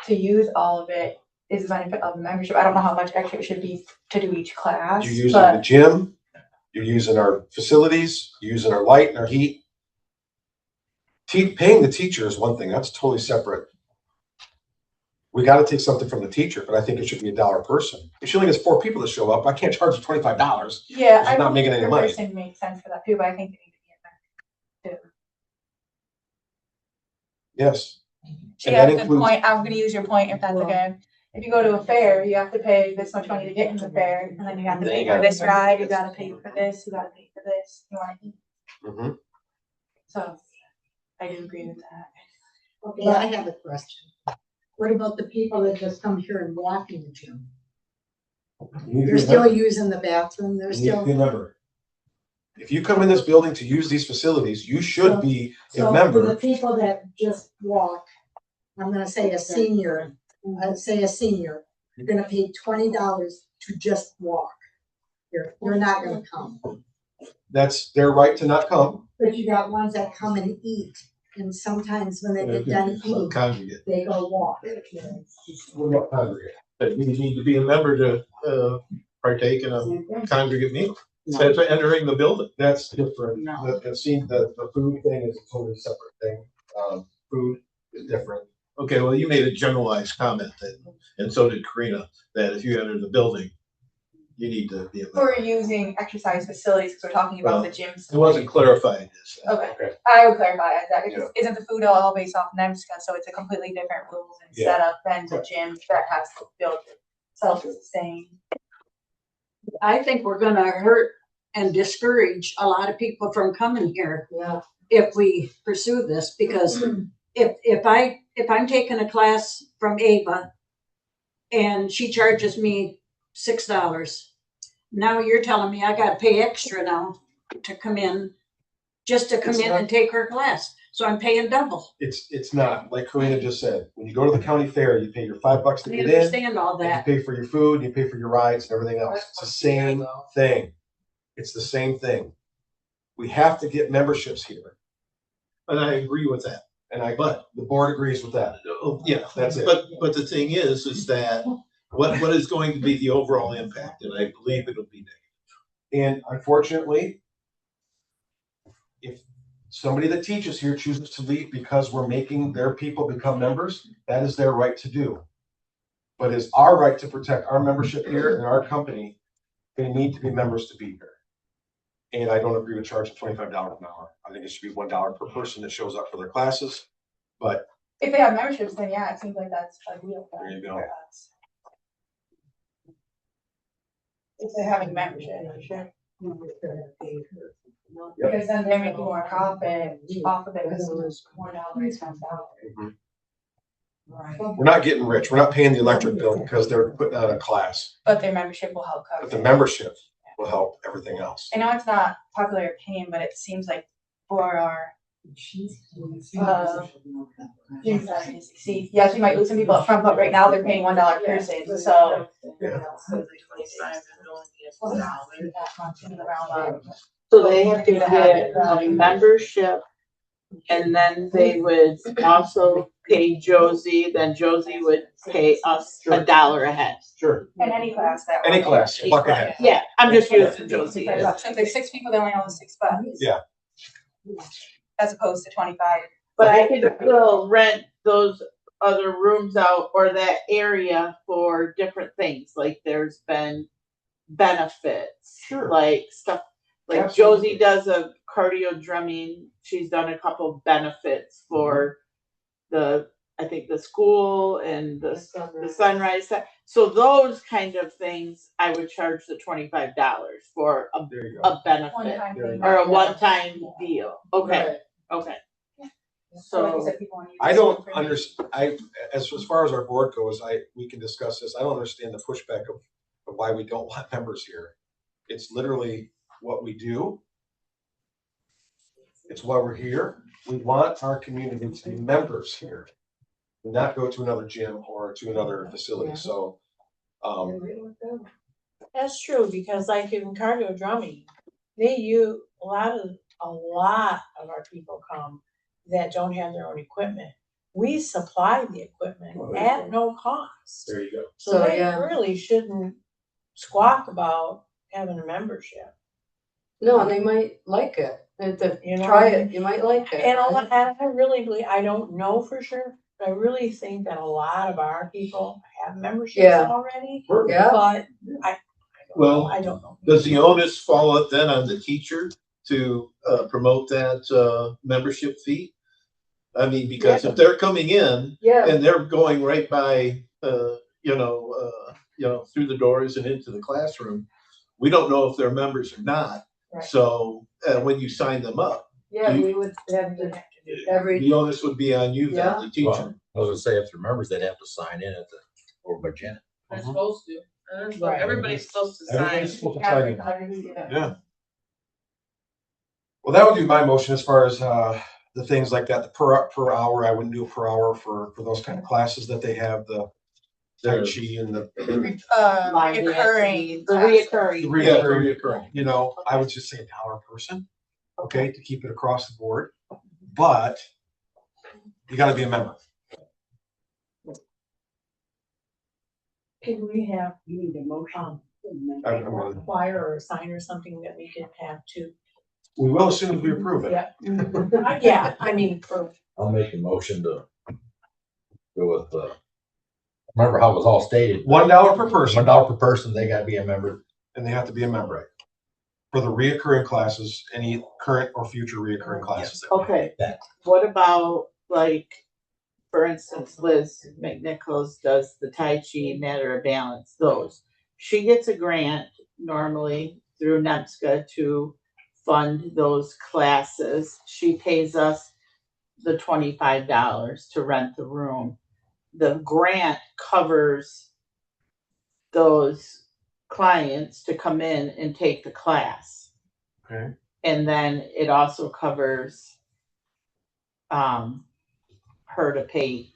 to use all of it is the benefit of the membership. I don't know how much extra it should be to do each class. You're using the gym, you're using our facilities, you're using our light and our heat. Paying the teacher is one thing, that's totally separate. We got to take something from the teacher, but I think it should be $1 a person. If she only gets 4 people to show up, I can't charge her $25. Yeah, She's not making any per money. person makes sense for that too, but I think they need to be effective too. Yes. She And has that a good includes- point. I'm gonna use your point if that's okay. If you go to a fair, you have to pay this much money to get in the fair, and then you have to Then pay you for gotta this pay. ride, you gotta pay for this, you gotta pay for this, you wanna eat. Mhm. So, I do agree with that. Okay, I have a question. What about the people that just come here and walk in the gym? They're still using the bathroom, they're You need to still. be a member. If you come in this building to use these facilities, you should be a So for the member. people that just walk, I'm gonna say a senior, you're gonna pay $20 to just walk. You're not gonna come, That's their right to not come. but you got ones that come and eat, and sometimes when they get done eating, Congregate. they go walk. What about congregate? But you need to be a member to partake in a congregate meal. Instead of entering the building. That's different. No. The food thing is a totally separate thing. Food is different. Okay, well, you made a generalized comment that, and so did Karina, that if you enter the building, you need to be a member. We're using exercise facilities, because we're talking about the gyms. It wasn't clarified as. Okay, Okay. I would clarify as that, Yeah. because isn't the food all based off NEMSCA, so it's a completely different rules and Yeah. setup than the gym that has to build self-sustain. I think we're gonna hurt and discourage a lot of people from coming here Yeah. if we pursue this, because if I'm taking a class from Ava and she charges me $6, now you're telling me I gotta pay extra now to come in, just to come It's in not- and take her class, so I'm paying double. It's not, like Karina just said, when you go to the county fair, you pay your $5 to I get in. understand all And you that. pay for your food, you pay for your rides and everything else. It's the same thing. It's the same thing. We have to get memberships here. And I agree with that. But the board agrees with that. Oh, yeah, That's it. but the thing is that what is going to be the overall impact? And I believe it'll be negative. And unfortunately, if somebody that teaches here chooses to leave because we're making their people become members, that is their right to do. But it's our right to protect our membership here and our company. They need to be members to be here. And I don't agree with charging $25 an hour. I think it should be $1 per person that shows up for their classes. But If they have memberships, then yeah, it seems like that's ideal for there you go. for us. If they're having membership, for sure. Because then they're making more profit off of it, because it's $1 comes out. We're not getting rich. We're not paying the electric bill because they're putting out a class. But their membership will help cover But the it. membership will help everything else. I know it's not popular opinion, but it seems like for our gym sizes, see, yes, we might lose some people up front, but right now they're paying $1 per person, so. Yeah. So they have to get a membership, and then they would also pay Josie, then Josie would pay us $1 a head. Sure. In any class that. Any class, buck ahead. Yeah, I'm just using Josie. So if there's 6 people, they only owe us $6. Yeah. As opposed to 25. But I could still rent those other rooms out or that area for different things, like there's been benefits. Sure. Like stuff, like Absolutely. Josie does a cardio drumming, she's done a couple benefits for I think the school and the sunrise. So those kind of things, I would charge the $25 for There you go. a benefit One-time thing. or a one-time deal. Okay, okay. So like you So, said, people wanna use I this don't information. understand, as far as our board goes, we can discuss this. I don't understand the pushback of why we don't want members here. It's literally what we do. It's why we're here. We want our community to be members here. And not go to another gym or to another facility. So, That's true, because like in cardio drumming, a lot of our people come that don't have their own equipment. We supply the equipment at no cost. there you go. So they yeah. really shouldn't squawk about having a membership. No, and they might like it. And to You know? try it, you might like it. And I really believe, I don't know for sure, but I really think that a lot of our people have memberships Yeah. already. Yeah. But Well, I don't know. does the onus fall then on the teacher to promote that membership fee? I mean, because if they're coming in Yeah, and they're going right by, through the doors and into the classroom, we don't know if they're members or not. Right. So, when you sign them up, yeah, we would have to, every, the onus would be on you then to teach Well, them. I was gonna say, if they're members, they'd have to sign in at the, or by Janet. They're supposed to. Right. Everybody's supposed to sign. Everybody's supposed to sign in. Yeah. Yeah. Well, that would be my motion as far as the things like that, the per hour. I wouldn't do a per hour for those kind of classes that they have, the Tai Chi and the Reoccurring. The reoccurring. Yeah, reoccurring. you know, I would just say $1 a person, okay, to keep it across the board. But you gotta be a member. Can we have, you need a motion. I'm gonna- a flyer or a sign or something that we can have too? We will as soon as we approve it. Yeah. Yeah, I mean, for, I'll make a motion to go with remember how it was all stated? $1 per person, $1 per person, they gotta be a member. and they have to be a member for the reoccurring classes, any current or future reoccurring classes. that we have. Okay, That. what about like, for instance, Liz McNichols does the Tai Chi, Matter of Balance, those. She gets a grant normally through NEPSCA to fund those classes. She pays us the $25 to rent the room. The grant covers those clients to come in and take the class. Okay. And then it also covers her to pay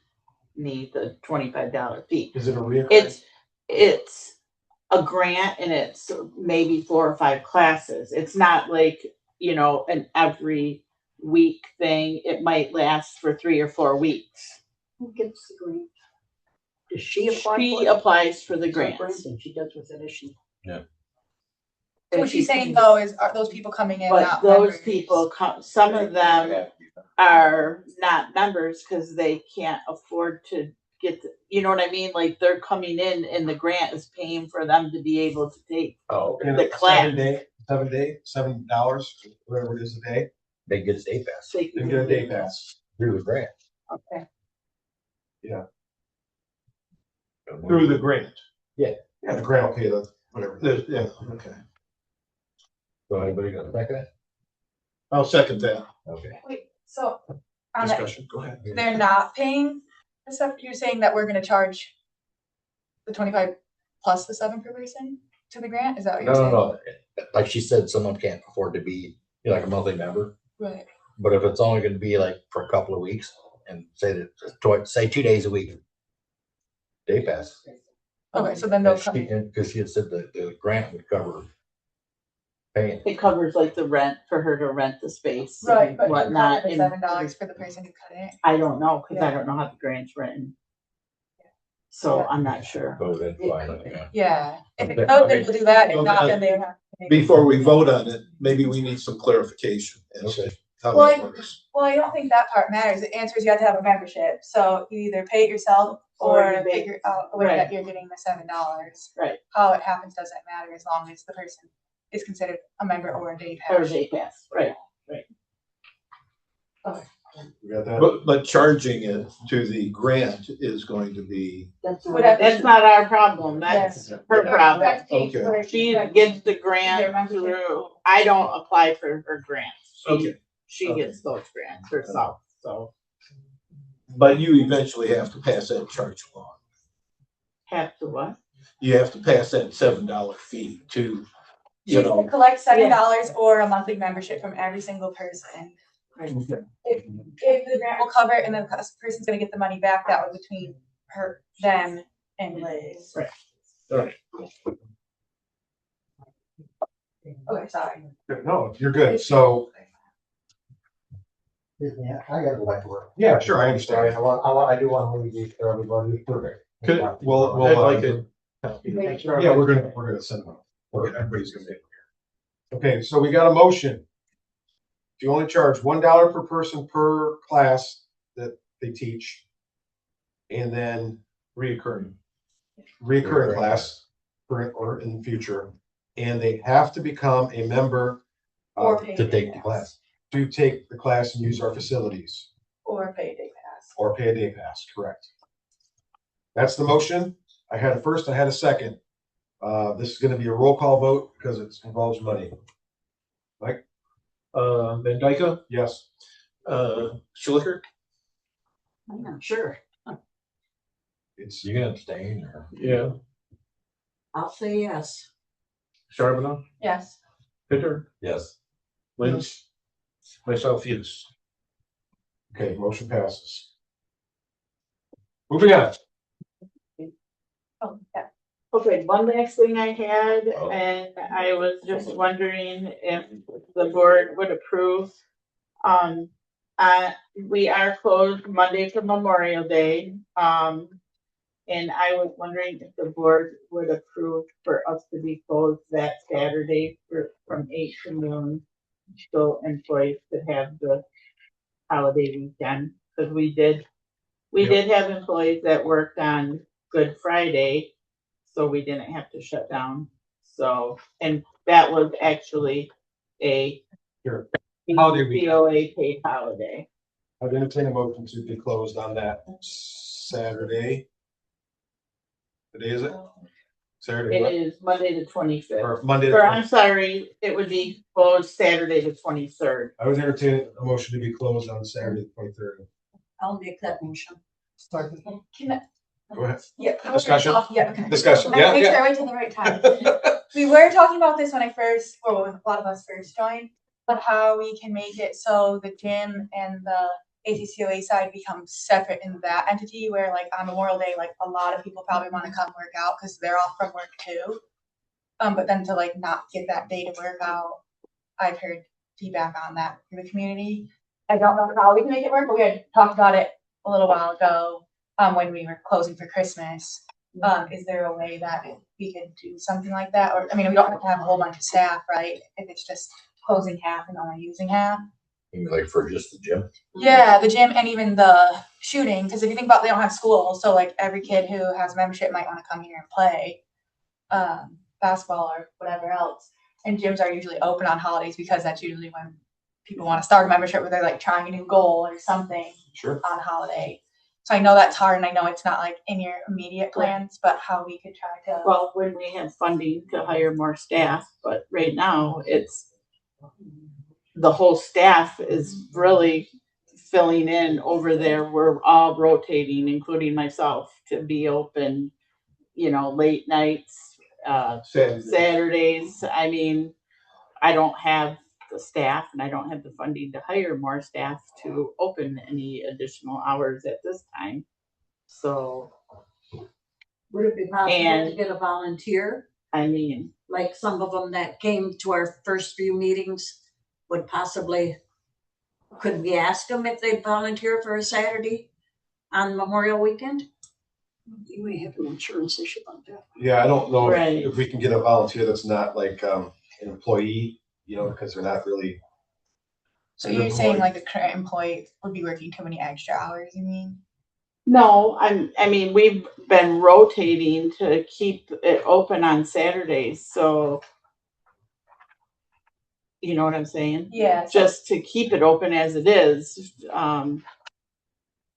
me the $25 fee. Is it a reoccurring? It's a grant and it's maybe 4 or 5 classes. It's not like, an every week thing. It might last for 3 or 4 weeks. Who gets the grant? Does she apply for She it? applies for the So grant. And she does with it, is she? What she's saying though is, are those people coming in But not those members? people come, some of them are not members because they can't afford to get, you know what I mean? Like they're coming in and the grant is paying for them to be able to take Oh, okay. And the it's class. $7, whatever it is a day, They get a day pass They and get a day pass through the grant. Okay. Through the grant. Yeah, the grant will pay the, whatever. Yeah, okay. So anybody gonna second it? I'll second that. Okay. Wait, so on that, Discussion, go ahead. they're not paying the stuff, you're saying that we're gonna charge the 25 plus the 7 per person to the grant? Is that what you're saying? No. Like she said, someone can't afford to be, like a monthly member. Right. But if it's only gonna be like for a couple of weeks and say 2 days a week. Day pass. Okay, so then they'll come. Because she had said the grant would cover paying. It covers like the rent for her to rent the space Right, and but you whatnot. cover the and $7 for the person who cut it. I don't know, cause I Yeah. don't know how the grant's written. So I'm not sure. Oh, then fine, yeah. Yeah, if Okay. it's open, we'll do that, if Well, not, then they have. to pay. Before we vote on it, maybe we need some clarification as to how Well, that works. Well, I don't think that part matters. The answer is you have to have a membership. So you either pay it yourself Or or you pay- figure out a way that Right. you're getting the $7. Right. How it happens doesn't matter as long as the person is considered a member or a day Or pass. day pass, right? You got that? But charging it to the grant is going to be, That's Would have- That's not our problem, that's Yes. her problem. That's paid Okay. for- She gets the Their grant membership. through, I don't apply for her grants. okay, She Okay. gets those grants herself, so but you eventually have to pass that charge along. have to what? You have to pass that $7 fee to, you She know. can collect $7 or a monthly membership from every single person. If the grant will cover it and then the person's gonna get the money back, that was between them and Liz. Right. Okay, sorry. No, you're good. So, Excuse me, I gotta go back to work. yeah, sure, I Sorry, understand. I do want to leave these for everybody. Perfect. We'll, I'd like it. yeah, we're gonna send them. Everybody's gonna be here. Okay, so we got a motion. You only charge $1 per person per class that they teach. And then reoccurring class, current or in the future. And they have to become a member Or to pay To the take the gas. class. take the class and use our facilities. Or pay day pass. or pay a day pass, correct. That's the motion. I had a first, I had a second. This is gonna be a roll call vote because it involves money. Mike? Van Dyke, Yes. Schlicker, I'm not sure. It's, You gonna abstain or? yeah, I'll say yes. Charbonneau, Yes. Bitter, Yes. Lynch, myself, yes. okay, motion passes. Moving on. Oh, yeah. Okay, one last thing I had, Oh. and I was just wondering if the board would approve. We are closed Monday for Memorial Day. And I was wondering if the board would approve for us to be closed that Saturday from 8 to noon. So employees could have the holiday weekend, because we did have employees that worked on Good Friday, so we didn't have to shut down. So, and that was actually a Sure. Holiday weekend. BOA paid holiday. I'd entertain a motion to be closed on that Saturday. What day is it? Saturday, It what? is Monday the 25th. Or Monday. Or I'm sorry, it would be closed Saturday the 23rd. I would entertain a motion to be closed on Saturday, the 23rd. I'll make that motion. Can I- Go ahead. Yeah. Discussion? Yeah, okay. Discussion, I yeah, make sure yeah. I wait till the right time. We were talking about this when a lot of us first joined, but how we can make it so the gym and the ACCOA side becomes separate in that entity, where like on Memorial Day, like a lot of people probably want to come work out because they're off from work too. But then to like not get that day to work out, I've heard feedback on that from the community. I don't know how we can make it work, but we had talked about it a little while ago, when we were closing for Christmas. Is there a way that we could do something like that? Or, I mean, we don't have to have a whole bunch of staff, right? If it's just closing half and only using half. Like for just the gym? Yeah, the gym and even the shooting, because if you think about it, they don't have school, so like every kid who has membership might want to come here and play basketball or whatever else. And gyms are usually open on holidays because that's usually when people want to start a membership, where they're like trying a new goal or something Sure. on holiday. So I know that's hard, and I know it's not like in your immediate plans, but how we could try to. Well, when we have funding to hire more staff, but right now it's the whole staff is really filling in over there. We're all rotating, including myself, to be open, late nights, Saturdays. I mean, I don't have the staff and I don't have the funding to hire more staff to open any additional hours at this time. So, Would it be possible to get a volunteer? I mean, Like some of them that came to our first few meetings would possibly, could we ask them if they'd volunteer for a Saturday on Memorial Weekend? You may have an insurance issue on that. Yeah, I don't know Right. if we can get a volunteer that's not like an employee, because they're not really. So you're saying like a current employee would be working too many extra hours, you mean? no, I mean, we've been rotating to keep it open on Saturdays. So, you know what I'm saying? Yeah. Just to keep it open as it is.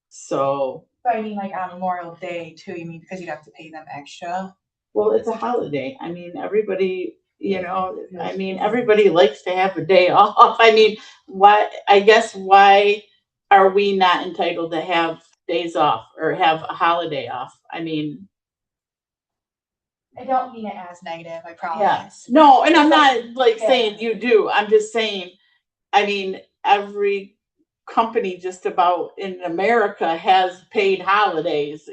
So, But I mean, like on Memorial Day too, you mean, because you'd have to pay them extra? well, it's a holiday. I mean, everybody, everybody likes to have a day off. I mean, why are we not entitled to have days off or have a holiday off? I mean, I don't mean it as negative, I yeah. promise. No, and I'm not like Yeah. saying you do. I'm just saying, I mean, every company just about in America has paid holidays,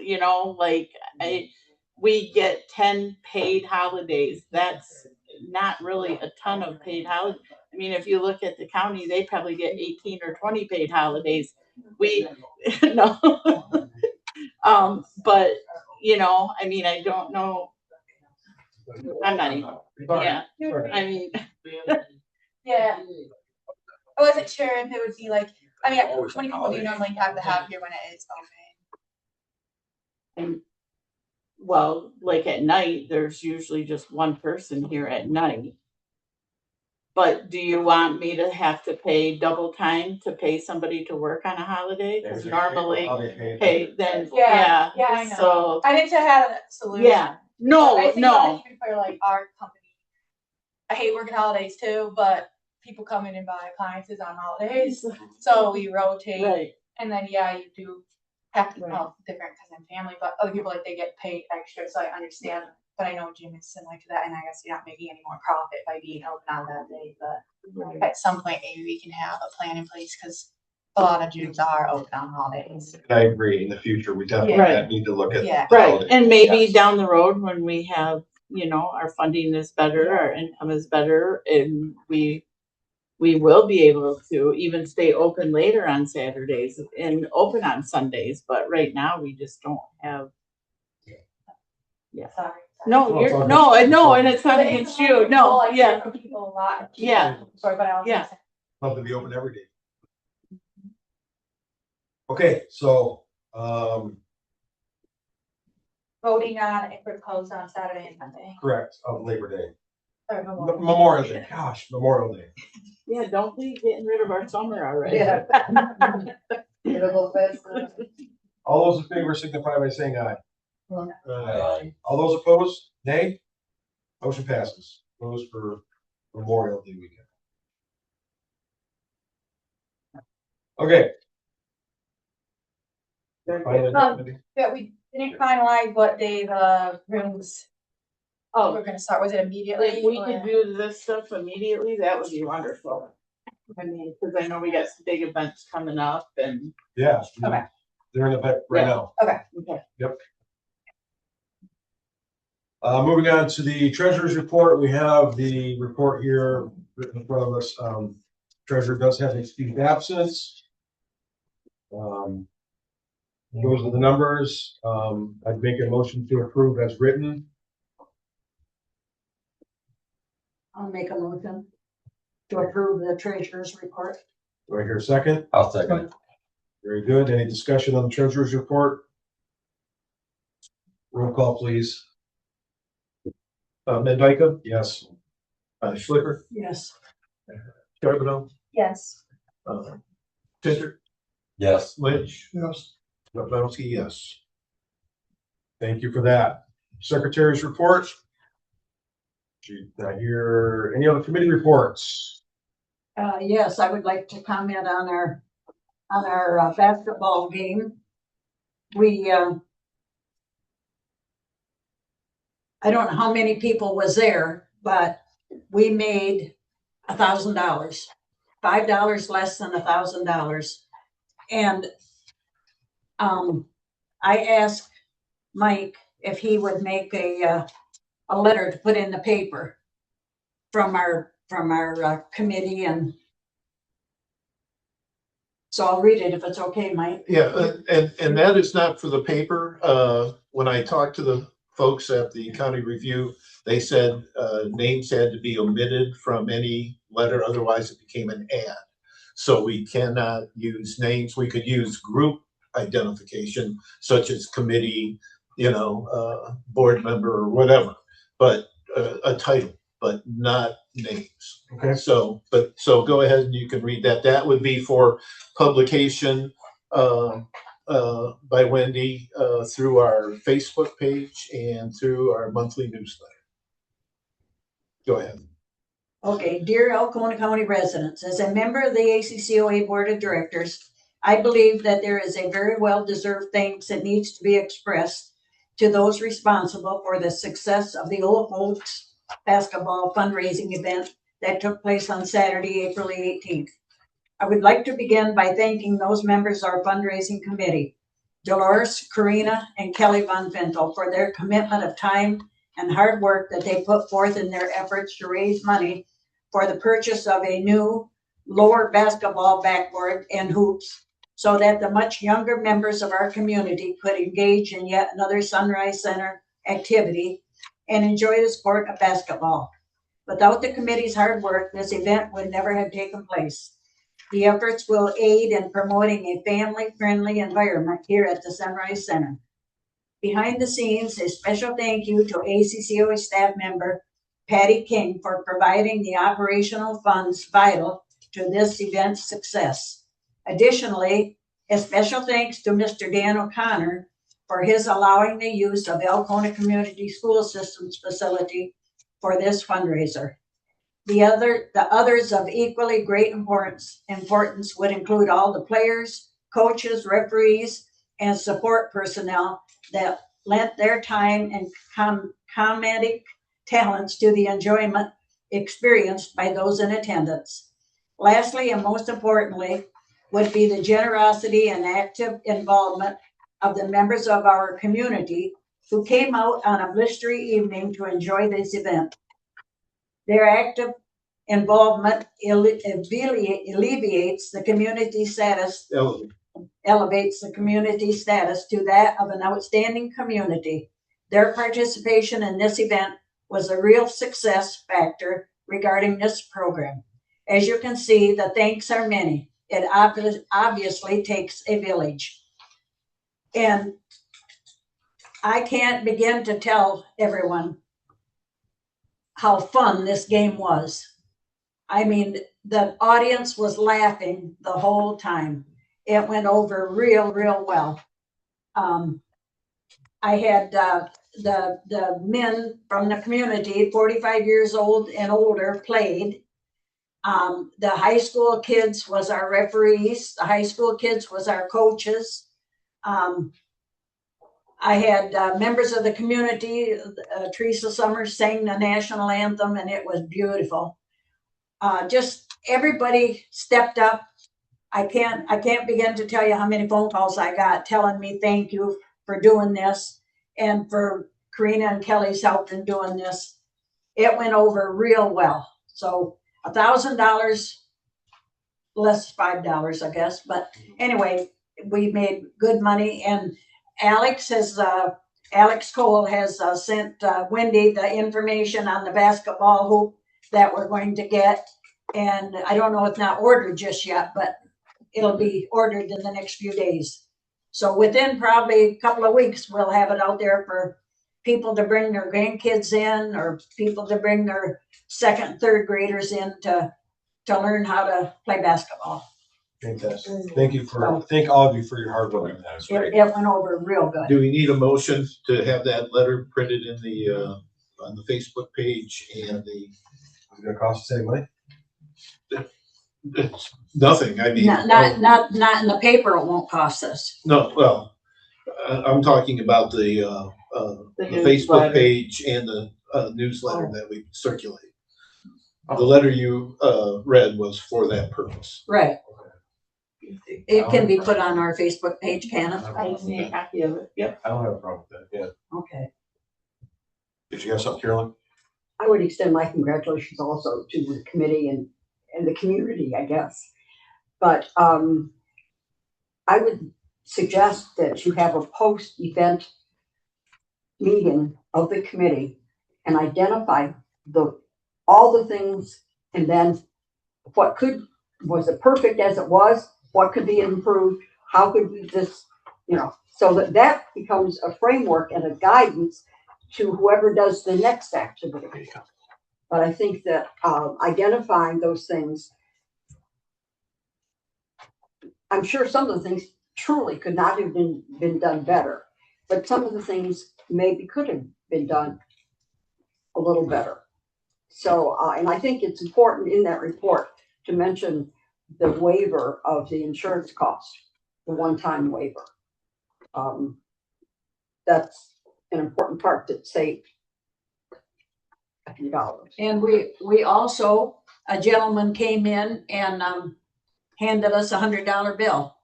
we get 10 paid holidays. That's not really a ton of paid holidays. I mean, if you look at the county, they probably get 18 or 20 paid holidays. We, no. But, I mean, I don't know. I'm not even, yeah. I mean, Yeah. I wasn't sure if it would be like, I mean, how many people do you normally have to have here when it is open? and well, like at night, there's usually just one person here at night. But do you want me to have to pay double time to pay somebody to work on a holiday? Cause normally, hey, then, yeah, Yeah, I know. so, I need to have a solution. yeah, I no, think about it no, even for like our company. I hate working holidays too, but people come in and buy appliances on holidays, so we rotate. right, And then, yeah, you do have to, Right. well, different because I'm family, but other people, like, they get paid extra, so I understand. But I know Jim is similar to that, and I guess you're not making any more profit by being open on that day, but at some point, maybe we can have a plan in place, because a lot of gyms are open on holidays. I agree, in the future, we definitely Right. need to look at. Yeah. the right, holiday. and maybe Yes. down the road when we have, you know, our funding is better, our income is better, and we will be able to even stay open later on Saturdays and open on Sundays, but right now we just don't have. Sorry. No, No, it's all you're, good. no, and it's not But against it's you, no, like, yeah, for people a lot. Yeah. Sorry, but I was Yeah. Love to be open every day. Okay, so, voting on if we're closed on Saturday and Sunday. correct, of Labor Day. Or Memorial. Memorial Day, gosh, Memorial Day. yeah, don't be getting rid of our summer already. Yeah. It'll go fast. All those in favor signify by saying aye. Aye. All those opposed, nay? Motion passes. Goes for Memorial Day weekend. Okay. Yeah, we didn't finalize what day the rooms Oh, we're gonna start. Was it immediately? if we or- could do this stuff immediately, that would be wonderful. I mean, cause I know we got some big events coming up and, Yeah. Okay. They're in effect right Yeah. now. okay, Moving on to the treasurer's report, we have the report here written in front of us. Treasurer does have an excused absence. Those are the numbers. I'd make a motion to approve as written. I'll make a motion to approve the treasurer's report. Do I hear a second? I'll second it. Very good. Any discussion on the treasurer's report? Roll call, please. Mendyka, Yes. Schlicker, Yes. Charbonneau, Yes. Tinter, Yes. Lynch, Yes. Rapinski, yes. Thank you for that. Secretary's report. She's not here. Any other committee reports? Yes, I would like to comment on our basketball game. We, I don't know how many people was there, but we made $1,000, $5 less than $1,000. And I asked Mike if he would make a letter to put in the paper from our committee, and so I'll read it if it's okay, Mike. Yeah, and that is not for the paper. When I talked to the folks at the county review, they said names had to be omitted from any letter, otherwise it became an ad. So we cannot use names. We could use group identification, such as committee, board member or whatever, but a title, but not names. Okay. So go ahead and you can read that. That would be for publication by Wendy through our Facebook page and through our monthly newsletter. Go ahead. Okay, dear Alcona County residents, as a member of the ACCOA Board of Directors, I believe that there is a very well-deserved thanks that needs to be expressed to those responsible for the success of the Old Oaks basketball fundraising event that took place on Saturday, April 18th. I would like to begin by thanking those members of our fundraising committee, Dolores, Karina, and Kelly Von Vintel, for their commitment of time and hard work that they put forth in their efforts to raise money for the purchase of a new lower basketball backboard and hoops, so that the much younger members of our community could engage in yet another Sunrise Center activity and enjoy the sport of basketball. Without the committee's hard work, this event would never have taken place. The efforts will aid in promoting a family-friendly environment here at the Sunrise Center. Behind the scenes, a special thank you to ACCOA staff member Patty King for providing the operational funds vital to this event's success. Additionally, a special thanks to Mr. Dan O'Connor for his allowing the use of Alcona Community School System's facility for this fundraiser. The others of equally great importance would include all the players, coaches, referees, and support personnel that lent their time and comedic talents to the enjoyment experienced by those in attendance. Lastly, and most importantly, would be the generosity and active involvement of the members of our community who came out on a blistery evening to enjoy this event. Their active involvement elevates the community status, elevates the community status to that of an outstanding community. Their participation in this event was a real success factor regarding this program. As you can see, the thanks are many. It obviously takes a village. And I can't begin to tell everyone how fun this game was. I mean, the audience was laughing the whole time. It went over real well. I had the men from the community, 45 years old and older, played. The high school kids was our referees. The high school kids was our coaches. I had members of the community. Teresa Summers sang the national anthem, and it was beautiful. Just everybody stepped up. I can't begin to tell you how many phone calls I got telling me thank you for doing this and for Karina and Kelly's help in doing this. It went over real well. So $1,000 less $5, I guess. But anyway, we made good money, and Alex Cole has sent Wendy the information on the basketball hoop that we're going to get. And I don't know, it's not ordered just yet, but it'll be ordered in the next few days. So within probably a couple of weeks, we'll have it out there for people to bring their grandkids in, or people to bring their second, third graders in to learn how to play basketball. Fantastic. Thank all of you for your hard work. That was great. It went over real good. Do we need a motion to have that letter printed in the, on the Facebook page and the? Is it gonna cost us any money? It's nothing, I mean. Not in the paper, it won't cost us. No, well, I'm talking about the Facebook newsletter. page and the newsletter that we circulate. The letter you read was for that purpose. Right. It can be put on our Facebook page, can it? I just need a copy of it. Yep. I don't have a problem with that, yeah. Okay. Did you have something, Carolyn? I would extend my congratulations also to the committee and the community, I guess. But I would suggest that you have a post-event meeting of the committee and identify all the things, and then was it perfect as it was? What could be improved? How could we just, so that becomes a framework and a guidance to whoever does the next activity. But I think that identifying those things, I'm sure some of the things truly could not have been done better, but some of the things maybe could have been done a little better. So, and I think it's important in that report to mention the waiver of the insurance cost, the one-time waiver. That's an important part that saved a few dollars. And we also, a gentleman came in and handed us $100 bill.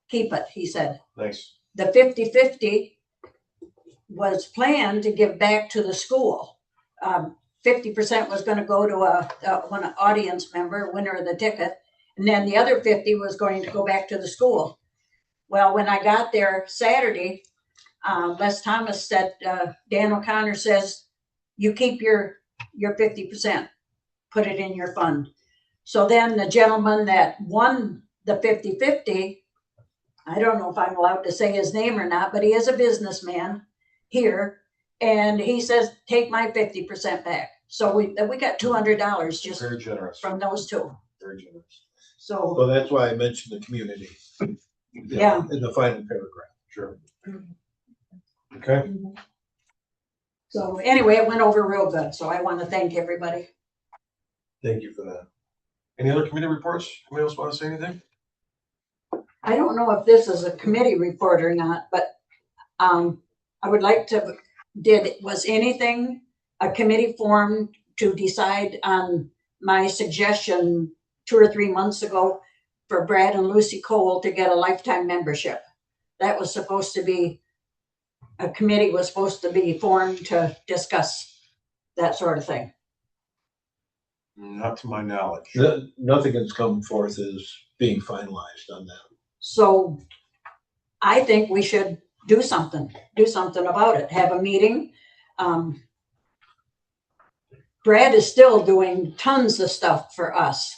Keep it, he said. Nice. The 50-50 was planned to give back to the school. 50% was going to go to one audience member, winner of the ticket, and then the other 50 was going to go back to the school. Well, when I got there Saturday, Les Thomas said, Dan O'Connor says, you keep your 50%, put it in your fund. So then the gentleman that won the 50-50, I don't know if I'm allowed to say his name or not, but he is a businessman here. And he says, take my 50% back. So we got $200 just Very generous, from those two. very generous. So, Well, that's why I mentioned the community. Yeah. In the final paragraph. Sure. Okay, so anyway, it went over real good. So I want to thank everybody. thank you for that. Any other committee reports? Anybody else want to say anything? I don't know if this is a committee report or not, but I would like to, was anything a committee formed to decide on my suggestion 2 or 3 months ago for Brad and Lucy Cole to get a lifetime membership? That was supposed to be, a committee was supposed to be formed to discuss that sort of thing. Not to my knowledge. Nothing has come forth as being finalized on that. So I think we should do something about it, have a meeting. Brad is still doing tons of stuff for us.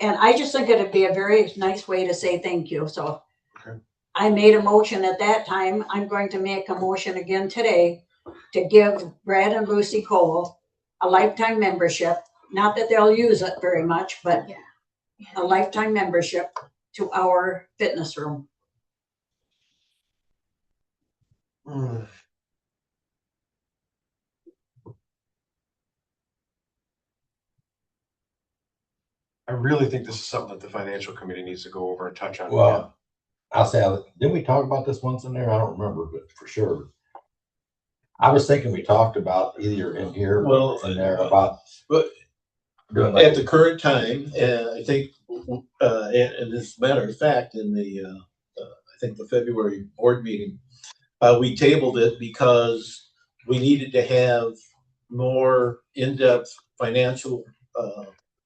And I just think it'd be a very nice way to say thank you. So Okay. I made a motion at that time. I'm going to make a motion again today to give Brad and Lucy Cole a lifetime membership. Not that they'll use it very much, but a lifetime membership to our fitness room. Hmm. I really think this is something that the financial committee needs to go over and touch on. Well, I'll say, didn't we talk about this once in there? I don't remember, but for sure. I was thinking we talked about either in here Well, or in there about. but doing like- at the current time, I think, and as a matter of fact, in the, I think the February board meeting, we tabled it because we needed to have more in-depth financial,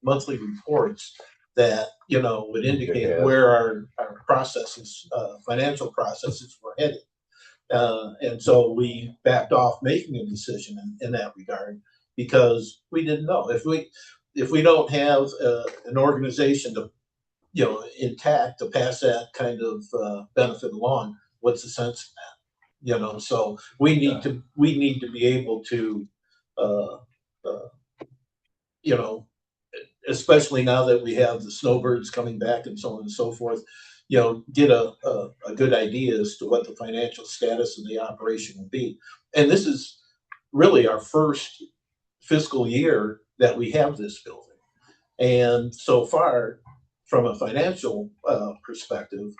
monthly reports that, would indicate Yeah. where our processes, financial processes were headed. And so we backed off making a decision in that regard because we didn't know. If we don't have an organization to, intact to pass that kind of benefit along, what's the sense in that? So we need to be able to, especially now that we have the snowbirds coming back and so on and so forth, get a good idea as to what the financial status of the operation will be. And this is really our first fiscal year that we have this building. And so far, from a financial perspective,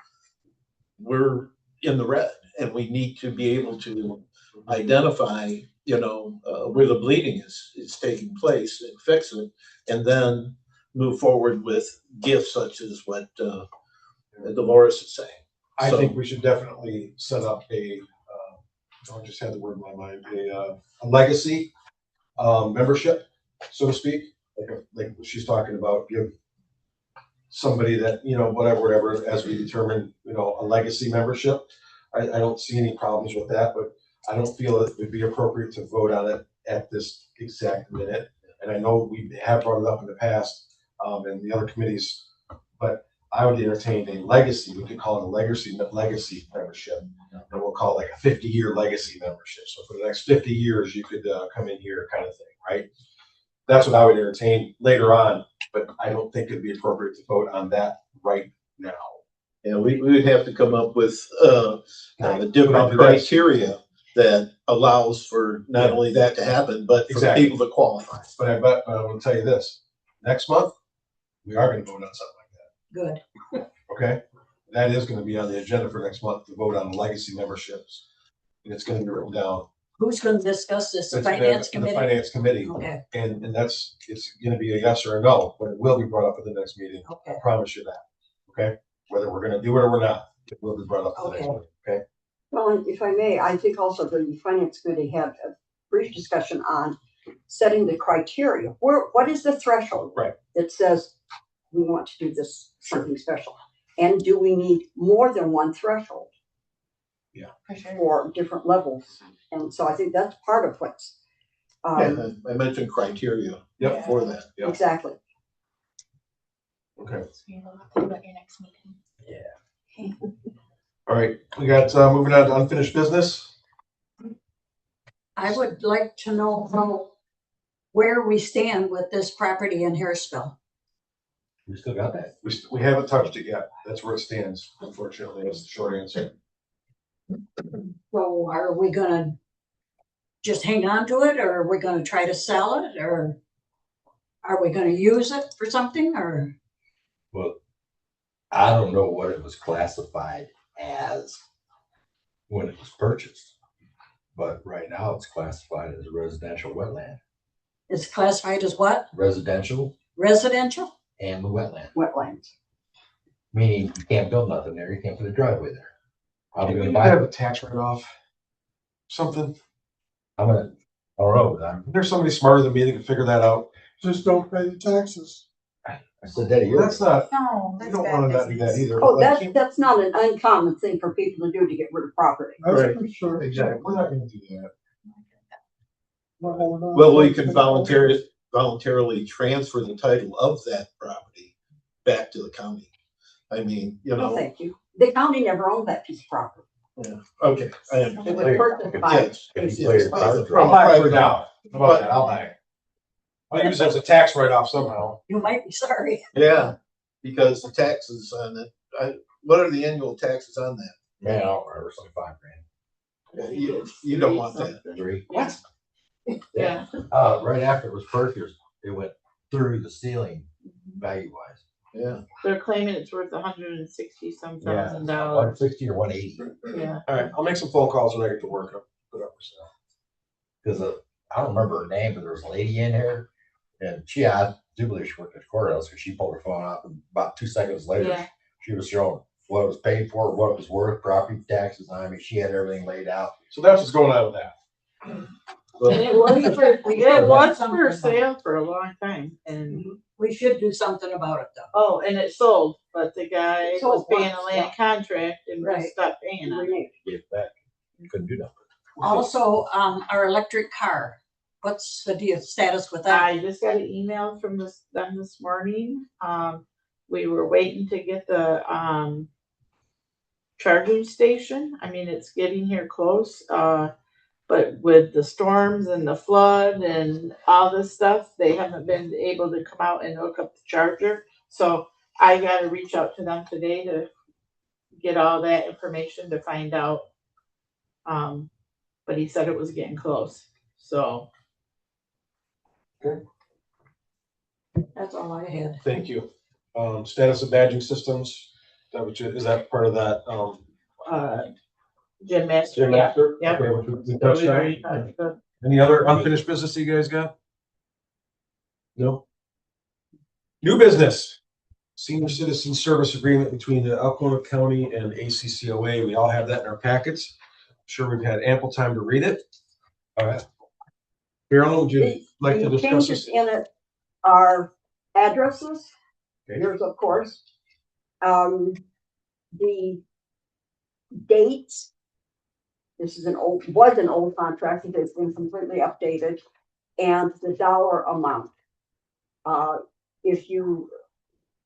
we're in the red, and we need to be able to identify, where the bleeding is taking place and fix it, and then move forward with gifts such as what Dolores is saying. I So- think we should definitely set up I just had the word in my mind, a legacy membership, so to speak. Like she's talking about, give somebody that, whatever, as we determine, a legacy membership. I don't see any problems with that, but I don't feel it would be appropriate to vote on it at this exact minute. And I know we have brought it up in the past, and the other committees, but I would entertain a legacy. We could call it a legacy membership, and we'll call it like a 50-year legacy membership. So for the next 50 years, you could come in here, kind of thing, right? That's what I would entertain later on, but I don't think it'd be appropriate to vote on that right now. Yeah, we would have to come up with a different But that's- criteria that allows for not only that to happen, but for Exactly. people to qualify. But I will tell you this: next month we are going to vote on something like that. Good. Okay, that is going to be on the agenda for next month to vote on legacy memberships, and it's going to be written down. Who's going to discuss this? The It's finance the committee? finance committee, Okay, and it's going to be a yes or a no, but it will be brought up at the next meeting. okay. I promise you that. Okay, whether we're going to do it or we're not, it will be brought up at the next Okay. meeting. Okay. Well, and if I may, I think also the finance committee had a brief discussion on setting the criteria. What is the threshold? Right. That says we want to do this, something special? And do we need more than one threshold For sure. for different levels? And so I think that's part of what's, And I mentioned criteria Yep. for that. Yep. exactly. Okay. So you'll have to think about your next meeting. All right. We got moving on to unfinished business. I would like to know how where we stand with this property in Harrisville. We still got that. We haven't touched it yet. That's where it stands, unfortunately. That's the short answer. So are we gonna just hang on to it, or are we gonna try to sell it, or are we gonna use it for something, or? Well, I don't know what it was classified as when it was purchased. But right now it's classified as a residential wetland, It's classified as what? residential Residential? and the wetland. Wetlands. Meaning you can't build nothing there. You can't put a driveway there. I'm You gonna might have buy, a tax write-off, something. I don't know. There's somebody smarter than me that can figure that out. Just don't pay the taxes. I said that a year That's ago. not, No, you that's don't bad wanna not do that business. either. Oh, Like, that's not an uncommon thing for people to do to get rid of property. That's Right. for sure. Exactly. We're not gonna do that. Well, we can voluntarily transfer the title of that property back to the county. I mean, you No, know, thank you. The county never owned that piece of property. okay, I It understand. was purchased by. Yes. ACC. I'll buy it for now. How about that? I'll buy it. I'll use it as a tax write-off somehow. You might be sorry. Yeah, because the taxes on it, what are the annual taxes on that? Man, I don't remember, it's like $5,000. You don't want that. Three. What? Yeah. Right after it was purchased, it went through the ceiling value wise. Yeah. They're claiming it's worth $160-some thousand. 160 or 180. Yeah. All right, I'll make some phone calls when I get to work. I'll put up for sale. Because I don't remember her name, but there was a lady in here, and I do believe she worked at the courthouse because she pulled her phone out, and about 2 seconds later, Yeah. she was showing what it was paid for, what it was worth, property taxes. I mean, she had everything laid out. So that's what's going on with that. And it was for sale for a long time, and We should do something about it though. oh, and it sold, but the guy was Sold paying a once, land yeah. contract and Right. just stopped paying on it. Renee. Get it back. Couldn't do nothing. Also, our electric car, what's the status with that? I just got an email from them this morning. We were waiting to get the charging station. I mean, it's getting here close. But with the storms and the flood and all this stuff, they haven't been able to come out and hook up the charger. So I gotta reach out to them today to get all that information to find out. But he said it was getting close, so. That's all I had. Thank you. Status of badging systems, is that part of that, Jim Master. Jim Master? Yep. Okay, which we So touched we on. already touched the- Any other unfinished business that you guys got? No? New business. Senior Citizen Service Agreement between the Alcona County and ACCOA. We all have that in our packets. Sure, we've had ample time to read it. All right. Carolyn, would you like to The discuss changes this? in it are addresses, Okay. yours of course. The dates. This is was an old contract, it has been completely updated, and the dollar amount.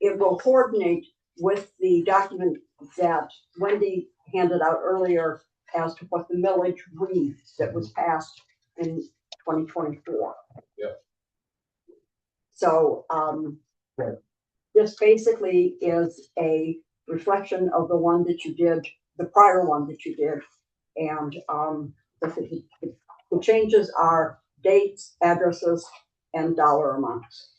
It will coordinate with the document that Wendy handed out earlier as to what the millage reads that was passed in 2024. Yeah. So, this basically is a reflection of the one that you did, the prior one that you did. And, the changes are dates, addresses, and dollar amounts.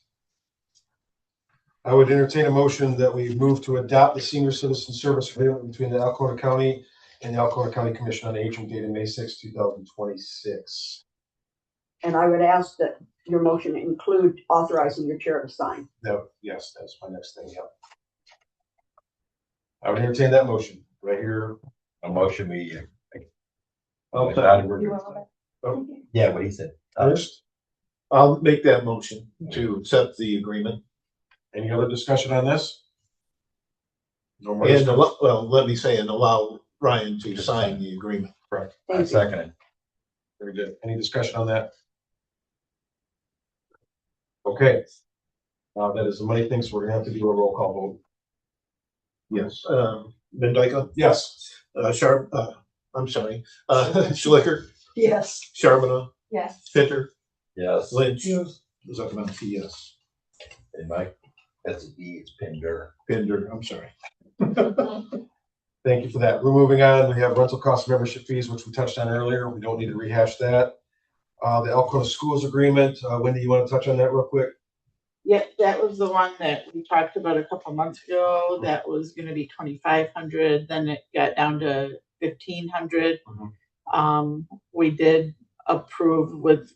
I would entertain a motion that we move to adopt the Senior Citizen Service Agreement between the Alcona County and the Alcona County Commission on Aging dated May 6, 2026. And I would ask that your motion include authorizing your chair to sign. No, yes, that's my next thing, yeah. I would entertain that motion right here. A motion we. I'll Yeah, what he said. First, I'll make that motion to accept the agreement. Any other discussion on this? No more And, discussion. well, let me say, and allow Ryan to sign the agreement. Correct. I Thank you. second it. Very good. Any discussion on that? Okay. That is the money thing, so we're gonna have to do a roll call vote. Yes. Van Dyke, Yes. I'm sorry, Schlicker, Yes. Charbonneau, Yes. Fitter, Yes. Lynch, Yes. Zuckerman, yes. And Mike, that's an E, it's Pinder. Bender, I'm sorry. Thank you for that. We're moving on. We have rental cost membership fees, which we touched on earlier. We don't need to rehash that. The Elkhorn Schools Agreement, Wendy, you want to touch on that real quick? Yeah, that was the one that we talked about a couple months ago. That was gonna be 2,500, then it got down to 1,500. We did approve with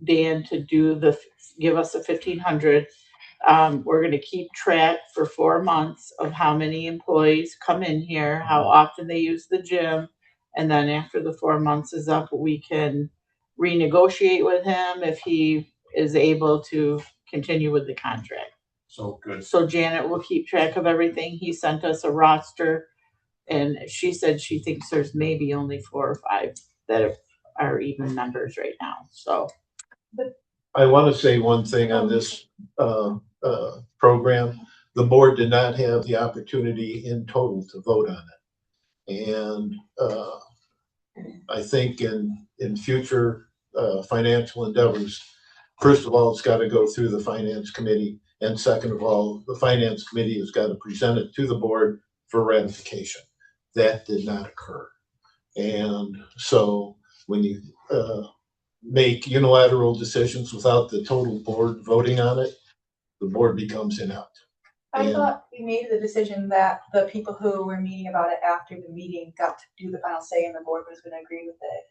Dan to give us a 1,500. We're gonna keep track for 4 months of how many employees come in here, how often they use the gym. And then after the 4 months is up, we can renegotiate with him if he is able to continue with the contract. So good. So Janet will keep track of everything. He sent us a roster, and she said she thinks there's maybe only 4 or 5 that are even members right now, so. I want to say one thing on this program. The board did not have the opportunity in total to vote on it. And I think in future financial endeavors, first of all, it's got to go through the finance committee. And second of all, the finance committee has got to present it to the board for ratification. That did not occur. And so when you make unilateral decisions without the total board voting on it, the board becomes inept. I thought we made the decision that the people who were meeting about it after the meeting got to do the final say and the board was gonna agree with it.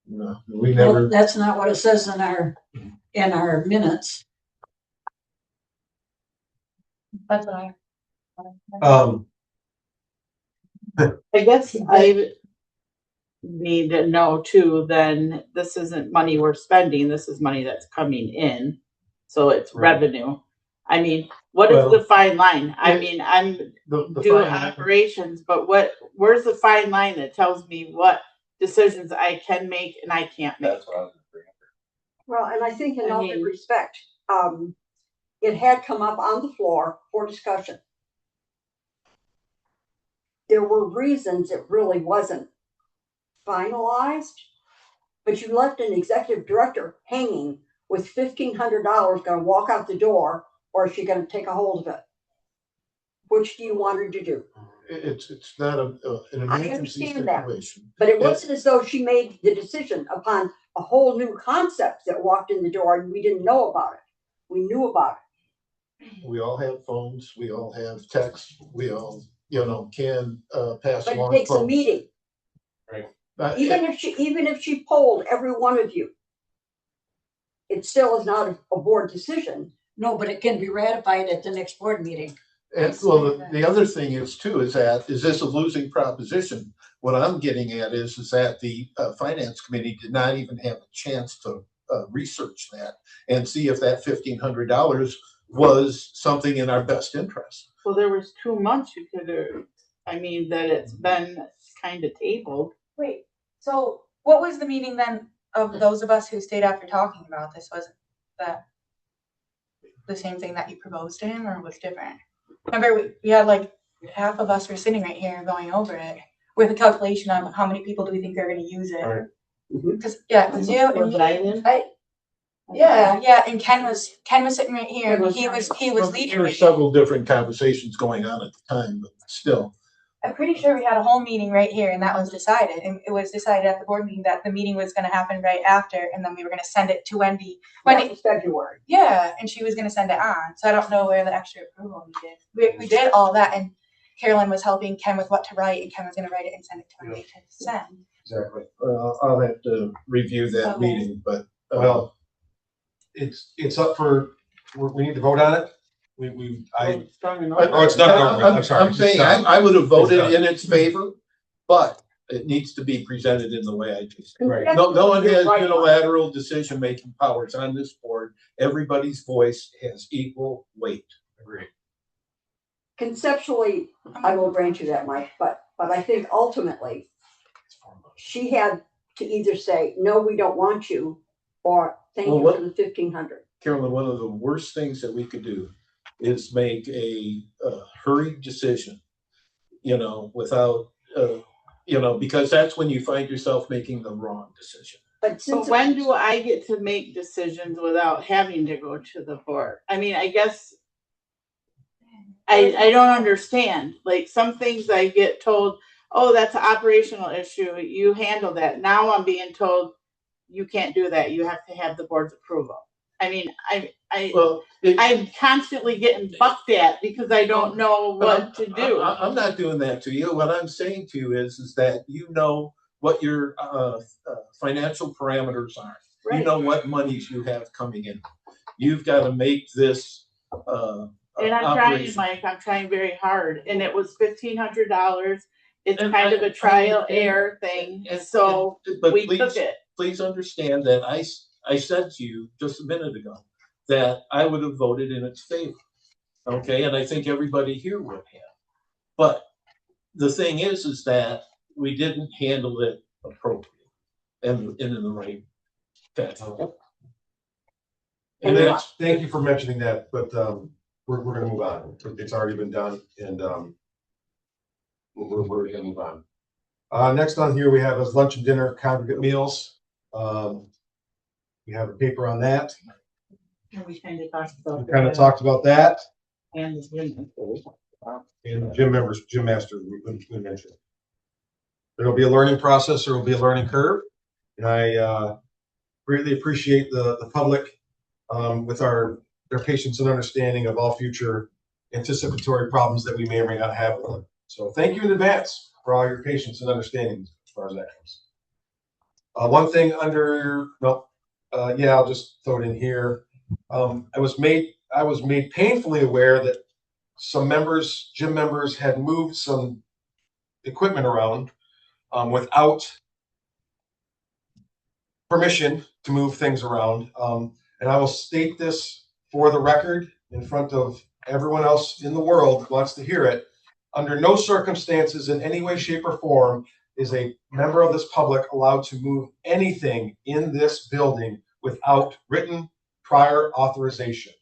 No, we Well, never. that's not what it says in our minutes. That's what I. I guess I need to know too, then this isn't money we're spending, this is money that's coming in. So it's Right. revenue. I mean, what is Well, the fine line? I mean, I'm The doing fine line- operations, but where's the fine line that tells me what decisions I can make and I can't make? That's what I was bringing up. Well, and I think in I all due mean- respect, it had come up on the floor for discussion. There were reasons it really wasn't finalized, but you left an executive director hanging with $1,500 gonna walk out the door, or is she gonna take a hold of it? Which do you want her to do? It's not an emergency understand that. situation. But it wasn't as though she made the decision upon a whole new concept that walked in the door and we didn't know about it. We knew about it. We all have phones, we all have texts, we all, can pass But it along. takes a phones. meeting. Even if she polled every one of you, it still is not a board decision. No, but it can be ratified at the next board meeting. And well, the other thing is too, is this a losing proposition? What I'm getting at is that the finance committee did not even have a chance to research that and see if that $1,500 was something in our best interest. Well, there was 2 months you could have, that it's been kind of tabled. Wait, so what was the meeting then of those of us who stayed after talking about this? Wasn't that the same thing that you proposed to him, or was different? Remember, we had like half of us were sitting right here going over it with a calculation on how many people do we think are gonna use it? Right. Cause it was you and Was I in? yeah, and Ken was sitting right here, and he was leading. There were it. several different conversations going on at the time, but still. I'm pretty sure we had a whole meeting right here, and that was decided, and it was decided at the board meeting that the meeting was gonna happen right after, and then we were gonna send it to Wendy. That was February. Yeah, and she was gonna send it on, so I don't know where the extra approval we did. We did all that, and Carolyn was helping Ken with what to write, and Ken was gonna write it and send it to Wendy to send. Exactly. I'll have to review that Okay. meeting, but. Well, it's up for, we need to vote on it. Oh, it's not over. I'm sorry. I'm saying I would have voted in its favor, but it needs to be presented in the way I just. Right. No one has Right. unilateral decision-making powers on this board. Everybody's voice has equal weight. Agreed. Conceptually, I will grant you that, Mike, but I think ultimately she had to either say, no, we don't want you, or thank Well, you what- for the 1,500. Carolyn, one of the worst things that we could do is make a hurried decision, without, because that's when you find yourself making the wrong decision. But But since. when do I get to make decisions without having to go to the board? I mean, I guess I don't understand. Like some things I get told, oh, that's an operational issue. You handle that. Now I'm being told you can't do that. You have to have the board's approval. I mean, Well, I'm constantly getting bucked at because I don't know what to do. I'm not doing that to you. What I'm saying to you is that you know what your financial parameters are. You Right. know what monies you have coming in. You've got to make this And I'm trying, operation. Mike, I'm trying very hard, and it was $1,500. It's And kind of I a trial understand error that. thing, And- so but we please, took it. please understand that I said to you just a minute ago that I would have voted in its favor. Okay, and I think everybody here would have. But the thing is that we didn't handle it appropriately and in the right fashion. And that's, thank you for mentioning that, but we're gonna move on. It's already been done, and we're gonna move on. Next on here, we have is lunch and dinner congregate meals. We have a paper on that. We kind of talked about. We kind of talked about that, And the gym. and gym members, gym masters, we mentioned. There'll be a learning process, there will be a learning curve, and I greatly appreciate the public with their patience and understanding of all future anticipatory problems that we may or may not have with them. So thank you in advance for all your patience and understanding as far as that comes. One thing under, I'll just throw it in here. I was made painfully aware that some members, gym members, had moved some equipment around without permission to move things around. And I will state this for the record in front of everyone else in the world who wants to hear it. Under no circumstances, in any way, shape, or form, is a member of this public allowed to move anything in this building without written prior authorization.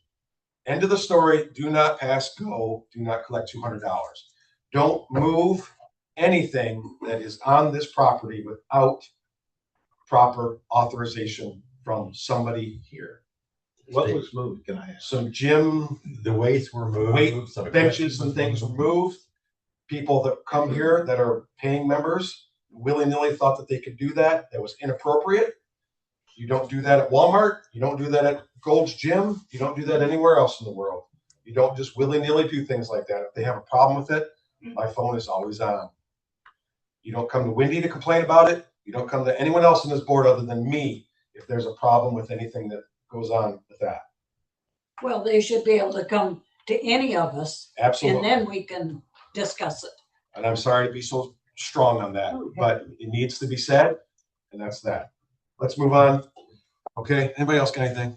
End of the story. Do not pass go. Do not collect $200. Don't move anything that is on this property without proper authorization from somebody here. What was moved, can I ask? Some gym The weights were moved. weight some benches and things were moved. People that come here that are paying members willy-nilly thought that they could do that. That was inappropriate. You don't do that at Walmart. You don't do that at Gold's Gym. You don't do that anywhere else in the world. You don't just willy-nilly do things like that. If they have a problem with it, my phone is always on. You don't come to Wendy to complain about it. You don't come to anyone else on this board other than me if there's a problem with anything that goes on with that. Well, they should be able to come to any of us, and Absolutely. then we can discuss it. And I'm sorry to be so strong on that, but it needs to be said, and that's that. Let's move on. Okay, anybody else got anything?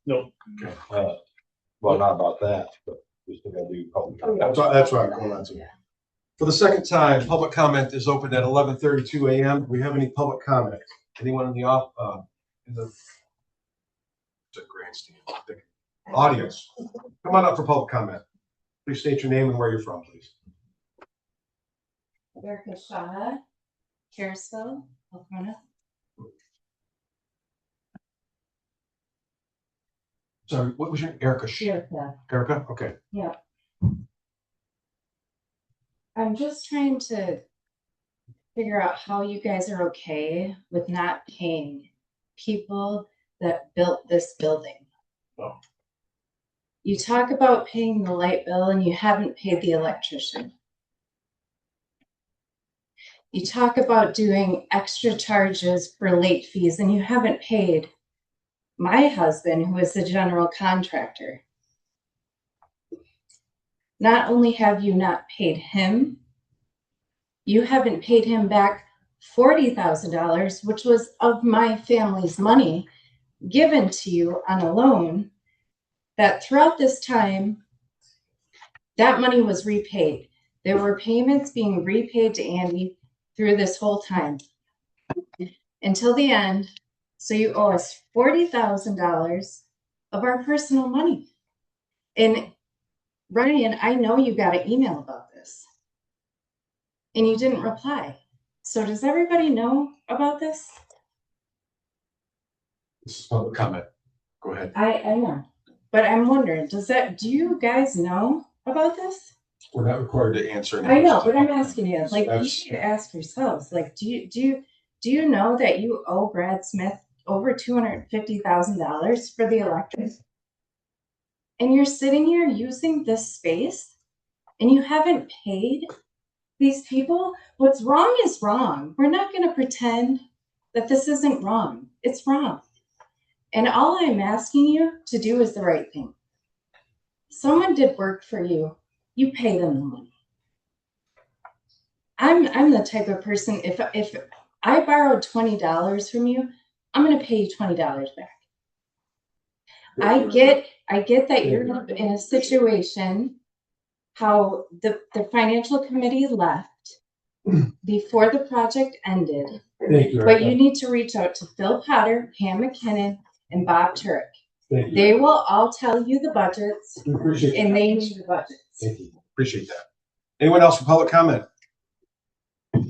No. Okay. Well, not about that, but we still gotta do public comment. That's right, going on to. For the second time, public comment is open at 11:32 a.m. Do we have any public comment? Anyone in the grandstand audience? Come on up for public comment. Please state your name and where you're from, please. Erica Shaw, Carisville, Oklahoma. Sorry, what was your Erica? Erica. Erica, okay. Yeah. I'm just trying to figure out how you guys are okay with not paying people that built this building. Oh. You talk about paying the light bill and you haven't paid the electrician. You talk about doing extra charges for late fees and you haven't paid my husband, who is the general contractor. Not only have you not paid him, you haven't paid him back $40,000, which was of my family's money given to you on a loan, that throughout this time, that money was repaid. There were payments being repaid to Andy through this whole time until the end. So you owe us $40,000 of our personal money. And Ryan, I know you got an email about this and you didn't reply. So does everybody know about this? This is public comment. Go ahead. I know, but I'm wondering, do you guys know about this? We're not required to answer. any I know, questions. but I'm asking you, like, you That's- should ask yourselves, like, do you know that you owe Brad Smith over $250,000 for the electric? And you're sitting here using this space and you haven't paid these people? What's wrong is wrong. We're not going to pretend that this isn't wrong. It's wrong. And all I'm asking you to do is the right thing. Someone did work for you. You pay them the money. I'm the type of person, if I borrowed $20 from you, I'm going to pay you $20 back. I get that you're in a situation how the financial committee left before the project ended. Thank you. But you need to reach out to Phil Potter, Pam McKinnon, and Bob Turek. Thank you. They will all tell you the budgets, We appreciate and that. they need the budgets. Thank you. Appreciate that. Anyone else for public comment? Are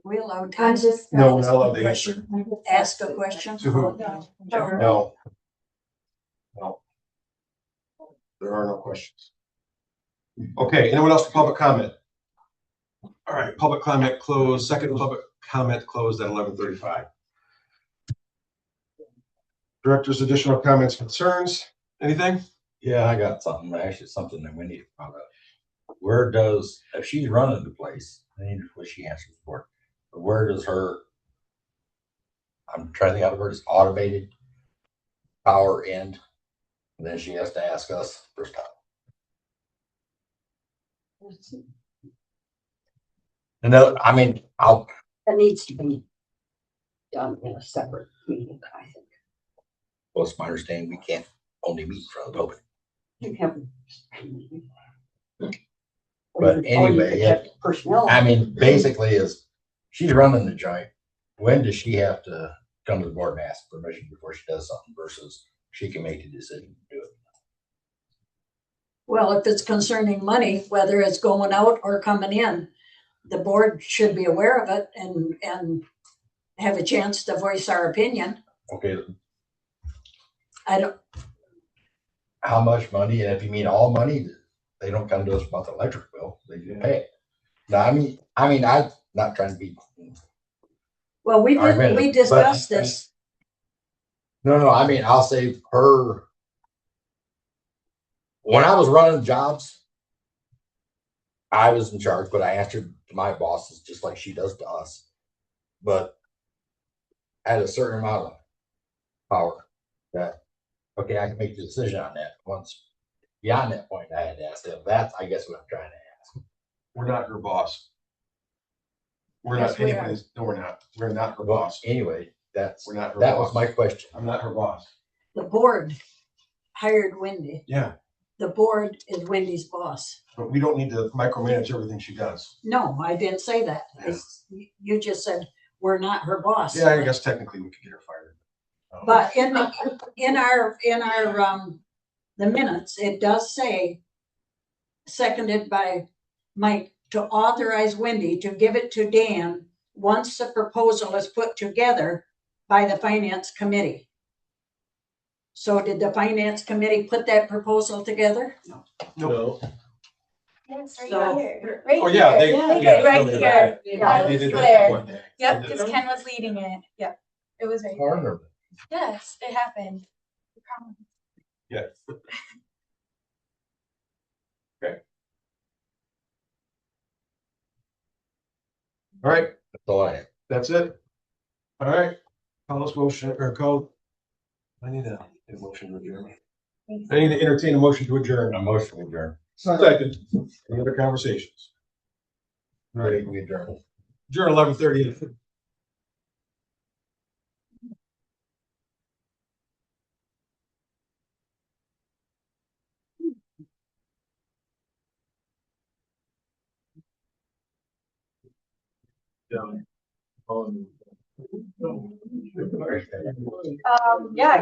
we allowed to I'm just. No, we're not allowed to answer. ask a question? To who? No. No. No. There are no questions. Okay, anyone else for public comment? All right, public comment closed. Second public comment closed at 11:35. Director's additional comments, concerns, anything? Yeah, I got something, actually, something that we need to find out. Where does, if she's running the place, I need what she answers for, but where does her, I'm trying to think out of where does automated power end? And then she has to ask us for stuff. And I mean, That needs to be done in a separate meeting, I think. well, it's my understanding we can't only meet in front of the open. You have. But anyway, yeah. Personnel. I mean, basically is, she's running the joint. When does she have to come to the board and ask permission before she does something versus she can make the decision to do it? Well, if it's concerning money, whether it's going out or coming in, the board should be aware of it and have a chance to voice our opinion. Okay, I don't, how much money? And if you mean all money, they don't come to us about the electric bill, they just pay it. Now, I mean, I'm not trying to be. well, we argumentative, discussed but- this. No, I mean, I'll say her. When I was running jobs, I was in charge, but I answered to my bosses just like she does to us. But at a certain amount of power that, okay, I can make the decision on that. Once beyond that point, I had to ask them. That's, I guess, what I'm trying to ask. We're not her boss. We're Yes, not we are. anybody's, no, we're not. We're not her boss. Anyway, We're not her that boss. was my question. I'm not her boss. The board hired Wendy. Yeah, The board is Wendy's boss. but we don't need to micromanage everything she does. No, I didn't say that. You just said we're not her boss. Yeah, I guess technically we could get her fired. But in our the minutes, it does say, seconded by Mike, to authorize Wendy to give it to Dan once the proposal is put together by the finance committee. So did the finance committee put that proposal together? No. Yes, right So- here. Right Oh, yeah, here. they- Yeah, right yeah, here. Yeah, I they was did that there. one day. Yep, because Ken was leading it. Yep, it was right there. Partner. Yes, it happened. I promise. Yeah. Okay. All right, That's all I have. that's it. All right. Call this motion or code. I need a motion to adjourn. I need to entertain a motion to adjourn. A motion to adjourn. Second. Any other conversations? All right, We adjourn. adjourn 11:30. Yeah,